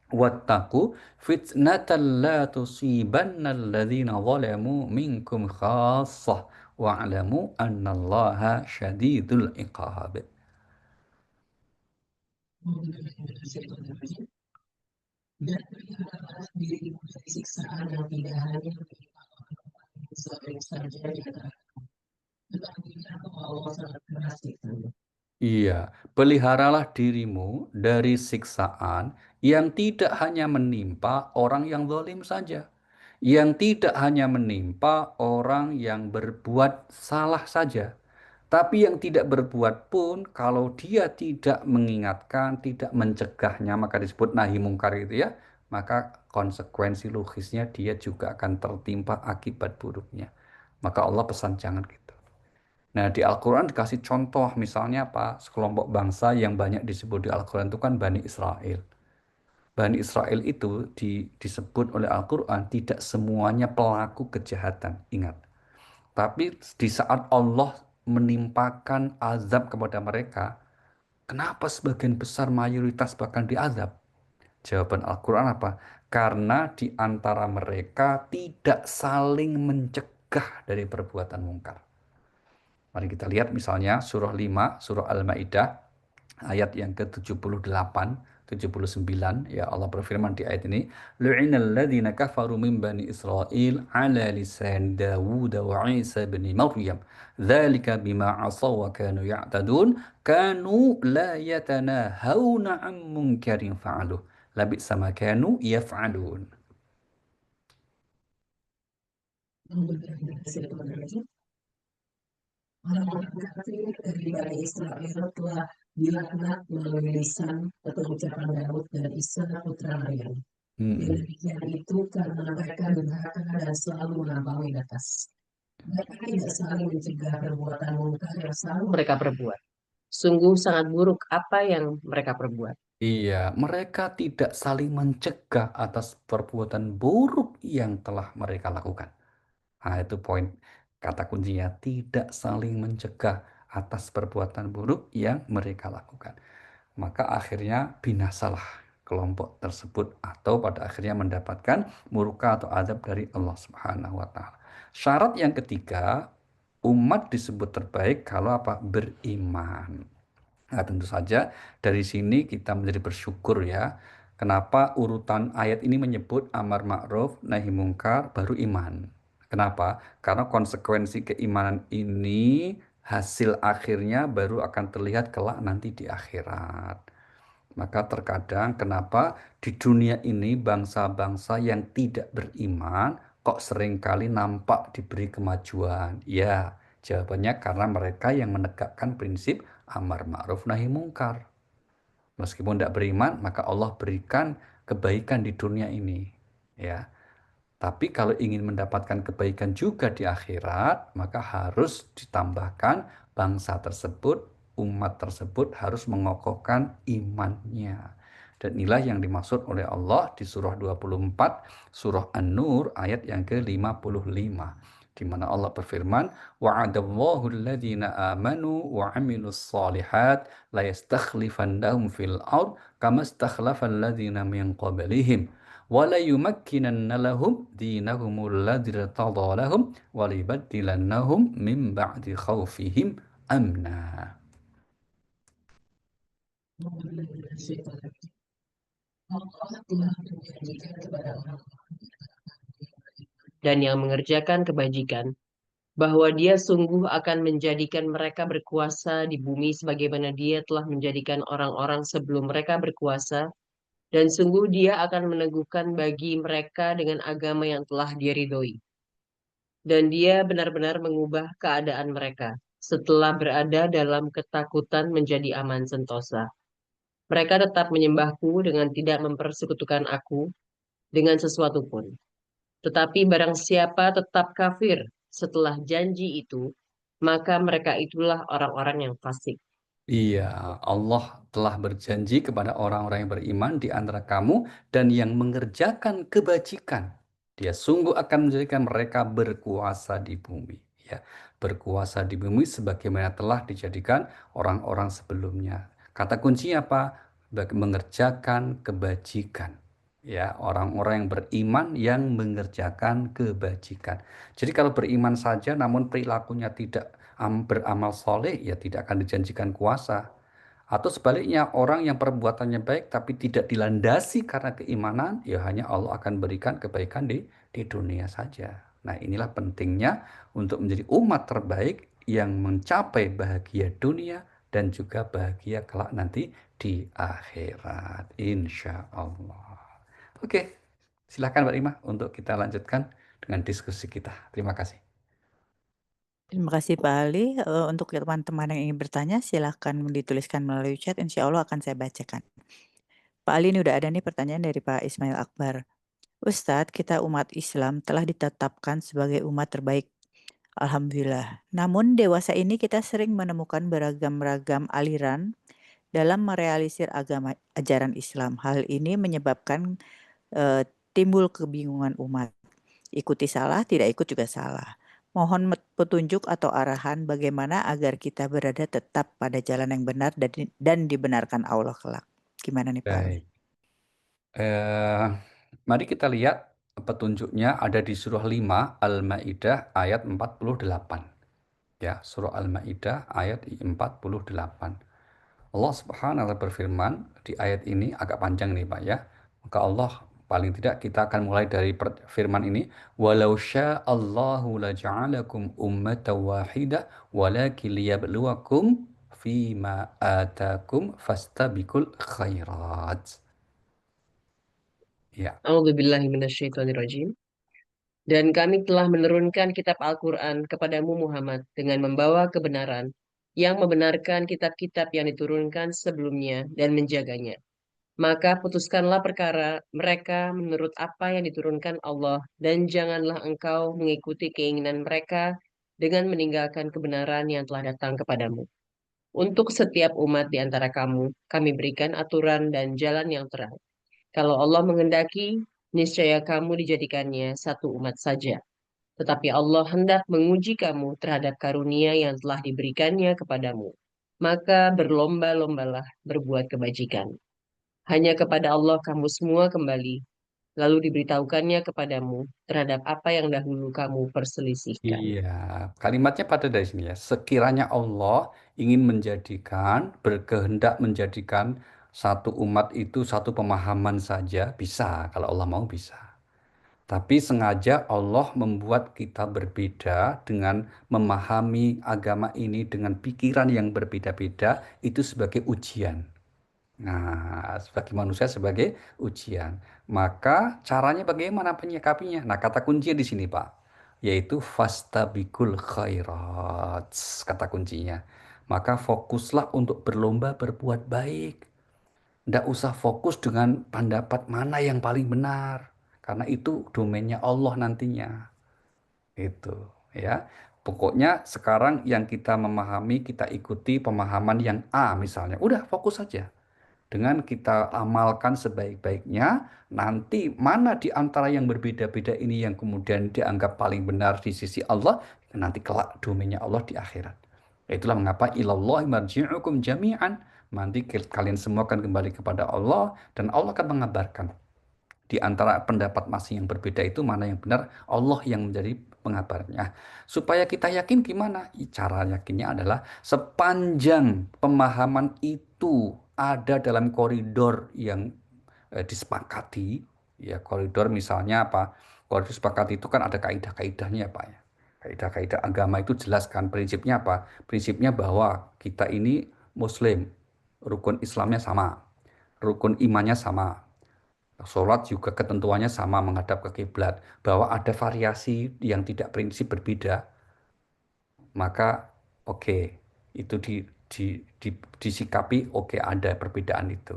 wattaqu fitnatan la tusibanna alladhina zalamu minkum khassah wa'lamu annallaha syadidul iqab. Dan peliharalah dirimu dari siksaan yang tidak hanya menimpa orang-orang yang zalim saja di antara kamu, tetapi bahwa Allah sangat keras siksanya. Iya, peliharalah dirimu dari siksaan yang tidak hanya menimpa orang yang zalim saja, yang tidak hanya menimpa orang yang berbuat salah saja, tapi yang tidak berbuat pun kalau dia tidak mengingatkan, tidak mencegahnya, maka disebut nahi mungkar itu ya, maka konsekuensi logisnya dia juga akan tertimpa akibat buruknya. Maka Allah pesan jangan gitu. Nah, di Al-Quran dikasih contoh, misalnya apa? Sekelompok bangsa yang banyak disebut di Al-Quran itu kan Bani Israel. Bani Israel itu disebut oleh Al-Quran tidak semuanya pelaku kejahatan, ingat. Tapi di saat Allah menimpakan azab kepada mereka, kenapa sebagian besar mayoritas bahkan diazab? Jawaban Al-Quran apa? Karena di antara mereka tidak saling mencegah dari perbuatan mungkar. Mari kita lihat misalnya surah 5, surah Al-Maidah, ayat yang ke-78, 79, ya Allah berfirman di ayat ini, lu'inal ladzina kafaru min bani Israil ala lisan Dawud wa Isa bin Maryam. Dzalika bima asaw wa kanu ya'tadun, kanu la yatanahawna 'an munkarin fa'aluh. Labisa ma kanu yaf'alun. Orang-orang kafir dari Bani Israel telah dilaknat melalui lisan atau ucapan Daud dan Isa putra Maryam. Demikian itu karena mereka durhaka dan selalu melampaui batas. Mereka tidak saling mencegah perbuatan mungkar yang selalu mereka perbuat. Sungguh sangat buruk apa yang mereka perbuat. Iya, mereka tidak saling mencegah atas perbuatan buruk yang telah mereka lakukan. Nah, itu poin kata kuncinya, tidak saling mencegah atas perbuatan buruk yang mereka lakukan. Maka akhirnya binasalah kelompok tersebut atau pada akhirnya mendapatkan murka atau azab dari Allah Subhanahu wa taala. Syarat yang ketiga, umat disebut terbaik kalau apa? Beriman. Nah, tentu saja dari sini kita menjadi bersyukur ya. Kenapa urutan ayat ini menyebut amar ma'ruf nahi mungkar baru iman? Kenapa? Karena konsekuensi keimanan ini hasil akhirnya baru akan terlihat kelak nanti di akhirat. Maka terkadang kenapa di dunia ini bangsa-bangsa yang tidak beriman kok seringkali nampak diberi kemajuan? Ya, jawabannya karena mereka yang menegakkan prinsip amar ma'ruf nahi mungkar. Meskipun tidak beriman, maka Allah berikan kebaikan di dunia ini. Ya, tapi kalau ingin mendapatkan kebaikan juga di akhirat, maka harus ditambahkan bangsa tersebut, umat tersebut harus mengokohkan imannya. Dan inilah yang dimaksud oleh Allah di surah 24, surah An-Nur ayat yang ke-55. Di mana Allah berfirman, "Wa'adallahu alladhina amanu wa 'amilus shalihat la yastakhlifannahum fil ard kama istakhlafa alladhina min qablihim." وَلَيُمَكِّنَنَّ لَهُمْ دِينَهُمُ الَّذِي ارْتَضَىٰ لَهُمْ وَلَيُبَدِّلَنَّهُم مِّن بَعْدِ خَوْفِهِمْ أَمْنًا. Dan yang mengerjakan kebajikan, bahwa dia sungguh akan menjadikan mereka berkuasa di bumi sebagaimana dia telah menjadikan orang-orang sebelum mereka berkuasa, dan sungguh dia akan meneguhkan bagi mereka dengan agama yang telah dia ridhoi. Dan dia benar-benar mengubah keadaan mereka setelah berada dalam ketakutan menjadi aman sentosa. Mereka tetap menyembahku dengan tidak mempersekutukan aku dengan sesuatu pun. Tetapi barang siapa tetap kafir setelah janji itu, maka mereka itulah orang-orang yang fasik. Iya, Allah telah berjanji kepada orang-orang yang beriman di antara kamu dan yang mengerjakan kebajikan. Dia sungguh akan menjadikan mereka berkuasa di bumi. Ya, berkuasa di bumi sebagaimana telah dijadikan orang-orang sebelumnya. Kata kuncinya apa? Mengerjakan kebajikan. Ya, orang-orang yang beriman yang mengerjakan kebajikan. Jadi kalau beriman saja namun perilakunya tidak beramal soleh, ya tidak akan dijanjikan kuasa. Atau sebaliknya, orang yang perbuatannya baik tapi tidak dilandasi karena keimanan, ya hanya Allah akan berikan kebaikan di dunia saja. Nah, inilah pentingnya untuk menjadi umat terbaik yang mencapai bahagia dunia dan juga bahagia kelak nanti di akhirat. Insya Allah. Oke, silakan Mbak Rima untuk kita lanjutkan dengan diskusi kita. Terima kasih. Terima kasih Pak Ali. Untuk teman-teman yang ingin bertanya silahkan dituliskan melalui chat, insya Allah akan saya bacakan. Pak Ali, ini udah ada nih pertanyaan dari Pak Ismail Akbar. Ustadz, kita umat Islam telah ditetapkan sebagai umat terbaik. Alhamdulillah. Namun dewasa ini kita sering menemukan beragam-ragam aliran dalam merealisir agama ajaran Islam. Hal ini menyebabkan timbul kebingungan umat. Ikuti salah, tidak ikut juga salah. Mohon petunjuk atau arahan bagaimana agar kita berada tetap pada jalan yang benar dan dibenarkan Allah kelak. Gimana nih Pak Ali? Baik. Eh, Mari kita lihat petunjuknya ada di surah 5 Al-Maidah ayat 48. Ya, surah Al-Maidah ayat 48. Allah Subhanahu wa taala berfirman di ayat ini agak panjang nih Pak ya. Maka Allah paling tidak kita akan mulai dari firman ini, walau sya'allahu laja'alakum ummatan wahidah walakin liyabluwakum fima atakum fastabiqul khairat. Ya. A'udzubillahi minasyaitonirrajim. Dan kami telah menurunkan kitab Al-Quran kepadamu Muhammad dengan membawa kebenaran yang membenarkan kitab-kitab yang diturunkan sebelumnya dan menjaganya. Maka putuskanlah perkara mereka menurut apa yang diturunkan Allah, dan janganlah engkau mengikuti keinginan mereka dengan meninggalkan kebenaran yang telah datang kepadamu. Untuk setiap umat di antara kamu, kami berikan aturan dan jalan yang terang. Kalau Allah menghendaki, niscaya kamu dijadikannya satu umat saja. Tetapi Allah hendak menguji kamu terhadap karunia yang telah diberikannya kepadamu. Maka berlomba-lombalah berbuat kebajikan. Hanya kepada Allah kamu semua kembali, lalu diberitahukannya kepadamu terhadap apa yang dahulu kamu perselisihkan. Iya, kalimatnya pada dari sini ya. Sekiranya Allah ingin menjadikan, berkehendak menjadikan satu umat itu satu pemahaman saja, bisa. Kalau Allah mau bisa. Tapi sengaja Allah membuat kita berbeda dengan memahami agama ini dengan pikiran yang berbeda-beda, itu sebagai ujian. Nah, sebagai manusia sebagai ujian. Maka caranya bagaimana penyikapinya? Nah, kata kuncinya di sini, Pak, yaitu fastabikul khairat. Kata kuncinya. Maka fokuslah untuk berlomba berbuat baik. Tidak usah fokus dengan pendapat mana yang paling benar. Karena itu domainnya Allah nantinya. Itu, ya. Pokoknya sekarang yang kita memahami, kita ikuti pemahaman yang A misalnya. Udah fokus saja. Dengan kita amalkan sebaik-baiknya, nanti mana di antara yang berbeda-beda ini yang kemudian dianggap paling benar di sisi Allah, nanti kelak domainnya Allah di akhirat. Itulah mengapa ilallahi marji'ukum jami'an. Nanti kalian semua akan kembali kepada Allah dan Allah akan mengabarkan di antara pendapat masing yang berbeda itu mana yang benar, Allah yang menjadi pengabarnya. Supaya kita yakin gimana? Cara yakinnya adalah sepanjang pemahaman itu ada dalam koridor yang disepakati, ya koridor misalnya apa? Koridor disepakati itu kan ada kaidah-kaidahnya Pak ya. Kaidah-kaidah agama itu jelaskan prinsipnya apa? Prinsipnya bahwa kita ini Muslim, rukun Islamnya sama, rukun imannya sama, sholat juga ketentuannya sama menghadap ke kiblat. Bahwa ada variasi yang tidak prinsip berbeda, maka oke, itu disikapi, oke ada perbedaan itu.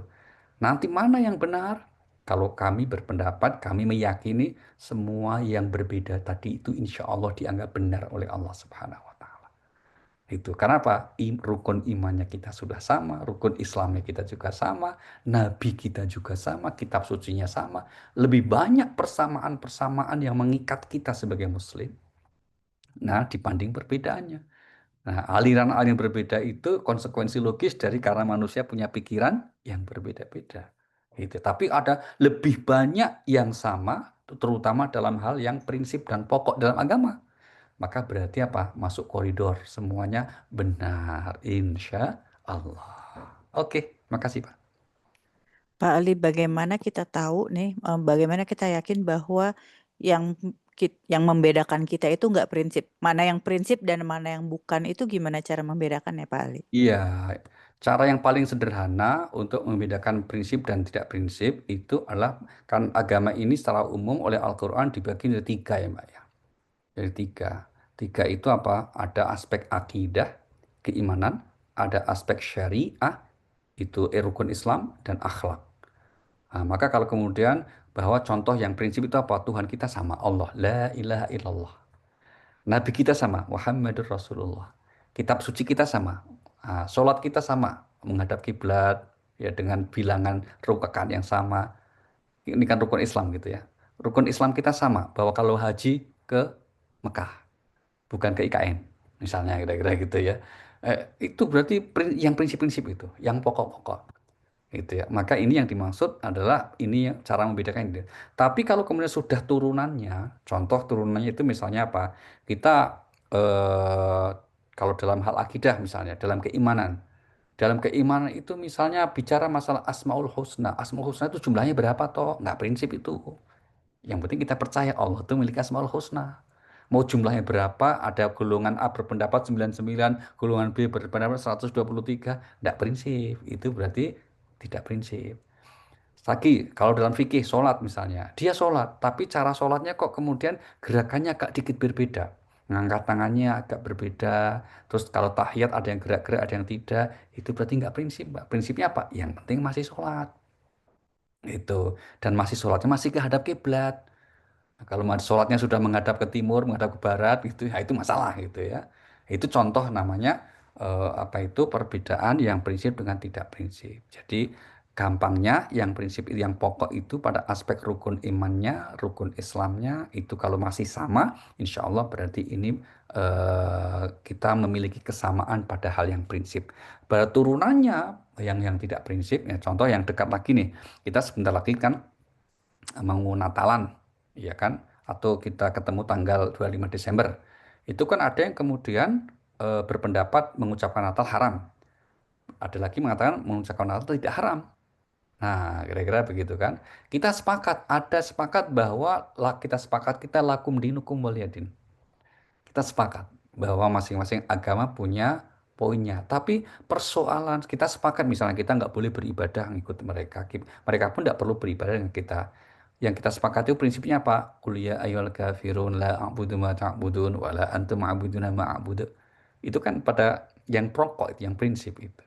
Nanti mana yang benar? Kalau kami berpendapat, kami meyakini semua yang berbeda tadi itu insya Allah dianggap benar oleh Allah Subhanahu wa Ta'ala. Itu karena apa? Rukun imannya kita sudah sama, rukun Islamnya kita juga sama, Nabi kita juga sama, kitab sucinya sama. Lebih banyak persamaan-persamaan yang mengikat kita sebagai Muslim. Nah, dibanding perbedaannya. Nah, aliran-aliran berbeda itu konsekuensi logis dari karena manusia punya pikiran yang berbeda-beda. Gitu. Tapi ada lebih banyak yang sama, terutama dalam hal yang prinsip dan pokok dalam agama. Maka berarti apa? Masuk koridor. Semuanya benar. Insya Allah. Oke, makasih Pak. Pak Ali, bagaimana kita tahu nih, bagaimana kita yakin bahwa yang yang membedakan kita itu nggak prinsip, mana yang prinsip dan mana yang bukan itu gimana cara membedakannya Pak Ali? Iya, cara yang paling sederhana untuk membedakan prinsip dan tidak prinsip itu adalah kan agama ini secara umum oleh Al-Quran dibagi menjadi tiga ya Mbak ya. Jadi tiga. Tiga itu apa? Ada aspek akidah, keimanan, ada aspek syariah, itu rukun Islam, dan akhlak. Nah, maka kalau kemudian bahwa contoh yang prinsip itu apa? Tuhan kita sama Allah. La ilaha illallah. Nabi kita sama, Muhammadur Rasulullah. Kitab suci kita sama. Nah, sholat kita sama, menghadap kiblat ya dengan bilangan rakaat yang sama. Ini kan rukun Islam gitu ya. Rukun Islam kita sama, bahwa kalau haji ke Mekah, bukan ke IKN. Misalnya kira-kira gitu ya. Itu berarti yang prinsip-prinsip itu, yang pokok-pokok gitu ya. Maka ini yang dimaksud adalah ini cara membedakan itu. Tapi kalau kemudian sudah turunannya, contoh turunannya itu misalnya apa? Kita eh, kalau dalam hal akidah misalnya, dalam keimanan. Dalam keimanan itu misalnya bicara masalah Asmaul Husna. Asmaul Husna itu jumlahnya berapa toh? Nggak prinsip itu. Yang penting kita percaya Allah itu memiliki Asmaul Husna. Mau jumlahnya berapa, ada golongan A berpendapat 99, golongan B berpendapat 123, tidak prinsip. Itu berarti tidak prinsip. Lagi, kalau dalam fikih sholat misalnya, dia sholat, tapi cara sholatnya kok kemudian gerakannya agak dikit berbeda. Ngangkat tangannya agak berbeda, terus kalau tahiyat ada yang gerak-gerak, ada yang tidak, itu berarti nggak prinsip, Mbak. Prinsipnya apa? Yang penting masih sholat. Itu. Dan masih sholatnya masih menghadap kiblat. Nah, kalau sholatnya sudah menghadap ke timur, menghadap ke barat, gitu, ya itu masalah gitu ya. Itu contoh namanya apa itu perbedaan yang prinsip dengan tidak prinsip. Jadi gampangnya yang prinsip yang pokok itu pada aspek rukun imannya, rukun Islamnya itu kalau masih sama, insya Allah berarti ini kita memiliki kesamaan pada hal yang prinsip. Pada turunannya yang tidak prinsip, ya contoh yang dekat lagi nih, kita sebentar lagi kan mau Natalan, ya kan? Atau kita ketemu tanggal 25 Desember. Itu kan ada yang kemudian berpendapat mengucapkan Natal haram. Ada lagi mengatakan mengucapkan Natal tidak haram. Nah, kira-kira begitu kan. Kita sepakat, ada sepakat bahwa kita sepakat kita lakum dinukum waliyadin. Kita sepakat bahwa masing-masing agama punya poinnya. Tapi persoalan kita sepakat misalnya kita nggak boleh beribadah ngikut mereka. Mereka pun nggak perlu beribadah dengan kita. Yang kita sepakati itu prinsipnya apa? Qul ya ayyuhal kafirun la a'budu ma ta'budun wa la antum a'buduna ma a'budu. Itu kan pada yang pokok itu, yang prinsip itu.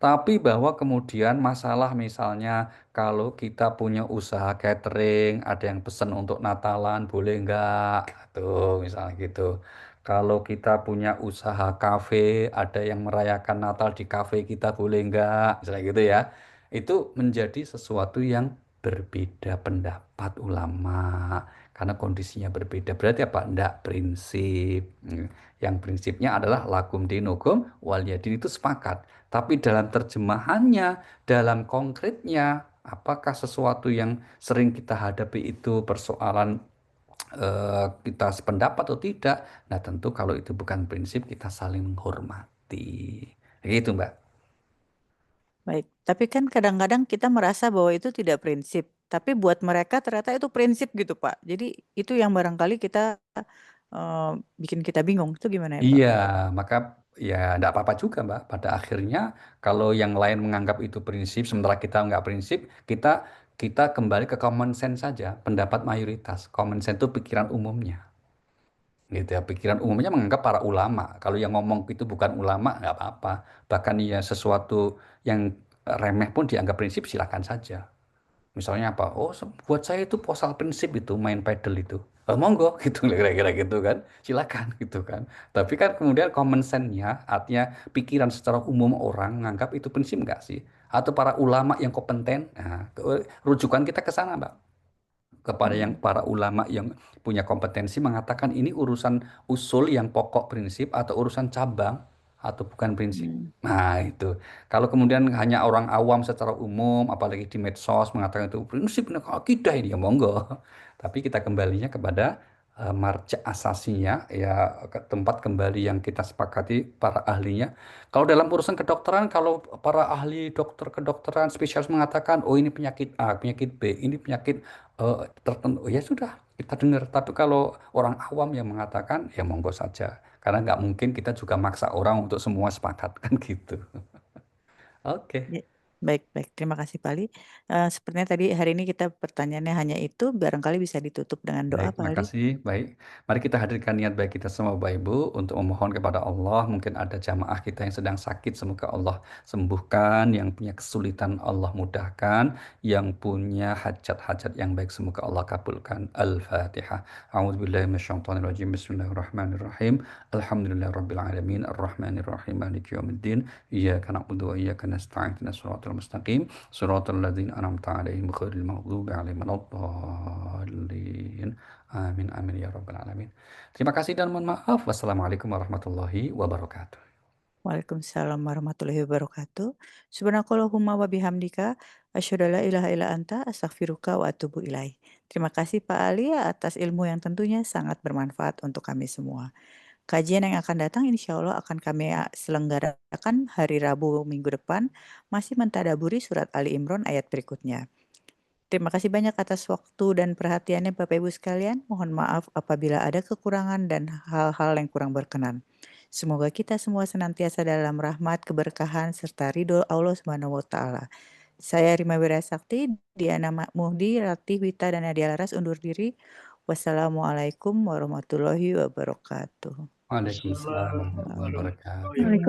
Tapi bahwa kemudian masalah misalnya kalau kita punya usaha catering, ada yang pesen untuk Natalan, boleh nggak? Tuh, misalnya gitu. Kalau kita punya usaha kafe, ada yang merayakan Natal di kafe kita, boleh nggak? Misalnya gitu ya. Itu menjadi sesuatu yang berbeda pendapat ulama. Karena kondisinya berbeda. Berarti apa? Nggak prinsip. Yang prinsipnya adalah lakum dinukum wal yadin itu sepakat. Tapi dalam terjemahannya, dalam konkretnya, apakah sesuatu yang sering kita hadapi itu persoalan kita sependapat atau tidak? Nah, tentu kalau itu bukan prinsip, kita saling menghormati. Gitu, Mbak. Baik, tapi kan kadang-kadang kita merasa bahwa itu tidak prinsip, tapi buat mereka ternyata itu prinsip gitu, Pak. Jadi itu yang barangkali kita bikin kita bingung. Itu gimana ya, Pak? Iya, maka ya enggak apa-apa juga, Mbak. Pada akhirnya kalau yang lain menganggap itu prinsip, sementara kita nggak prinsip, kita kita kembali ke common sense saja, pendapat mayoritas. Common sense itu pikiran umumnya. Gitu ya, pikiran umumnya menganggap para ulama. Kalau yang ngomong itu bukan ulama, nggak apa-apa. Bahkan ya sesuatu yang remeh pun dianggap prinsip, silakan saja. Misalnya apa? Oh, buat saya itu posal prinsip itu main pedal itu. Monggo gitu kira-kira gitu kan. Silakan gitu kan. Tapi kan kemudian common sense-nya artinya pikiran secara umum orang menganggap itu prinsip enggak sih? Atau para ulama yang kompeten. Nah, rujukan kita ke sana, Mbak. Kepada yang Mm, para ulama yang punya kompetensi mengatakan ini urusan usul yang pokok prinsip atau urusan cabang atau bukan prinsip. mm. Nah, itu. Kalau kemudian hanya orang awam secara umum, apalagi di medsos mengatakan itu prinsip akidah ini, ya monggo. Tapi kita kembalinya kepada marja asasinya, ya ke tempat kembali yang kita sepakati para ahlinya. Kalau dalam urusan kedokteran, kalau para ahli dokter kedokteran spesialis mengatakan, oh ini penyakit A, penyakit B, ini penyakit tertentu, ya sudah kita dengar. Tapi kalau orang awam yang mengatakan, ya monggo saja. Karena nggak mungkin kita juga maksa orang untuk semua sepakat kan gitu. Oke. Ya, baik, baik. Terima kasih, Pak Ali. Sepertinya tadi hari ini kita pertanyaannya hanya itu, barangkali bisa ditutup dengan doa, Baik, Pak Ali. makasih. Baik, mari kita hadirkan niat baik kita semua Bapak Ibu untuk memohon kepada Allah. Mungkin ada jamaah kita yang sedang sakit, semoga Allah sembuhkan. Yang punya kesulitan Allah mudahkan. Yang punya hajat-hajat yang baik, semoga Allah kabulkan. Al-Fatihah. A'udzubillahi minasyaitonirrajim. Bismillahirrahmanirrahim. Alhamdulillahirrabbilalamin. Ar-Rahmanirrahim. Maliki yaumiddin. Iyyaka na'budu wa iyyaka nasta'in. Ihdinas siratal mustaqim. Siratal ladzina an'amta 'alaihim ghairil maghdubi 'alaihim waladdallin. Amin amin ya rabbal alamin. Terima kasih dan mohon maaf. Wassalamualaikum warahmatullahi wabarakatuh. Waalaikumsalam warahmatullahi wabarakatuh. Subhanakallahumma wa bihamdika, asyhadu an la ilaha illa anta, astaghfiruka wa atubu ilaik. Terima kasih Pak Ali atas ilmu yang tentunya sangat bermanfaat untuk kami semua. Kajian yang akan datang insya Allah akan kami selenggarakan hari Rabu minggu depan, masih mentadaburi surat Ali Imran ayat berikutnya. Terima kasih banyak atas waktu dan perhatiannya Bapak Ibu sekalian. Mohon maaf apabila ada kekurangan dan hal-hal yang kurang berkenan. Semoga kita semua senantiasa dalam rahmat, keberkahan, serta ridho Allah Subhanahu wa Ta'ala. Saya Rima Wirasakti, Diana Muhdi, Ratih Wita, dan Nadia Laras undur diri. Wassalamualaikum warahmatullahi wabarakatuh. Waalaikumsalam warahmatullahi wabarakatuh. Waalaikumsalam.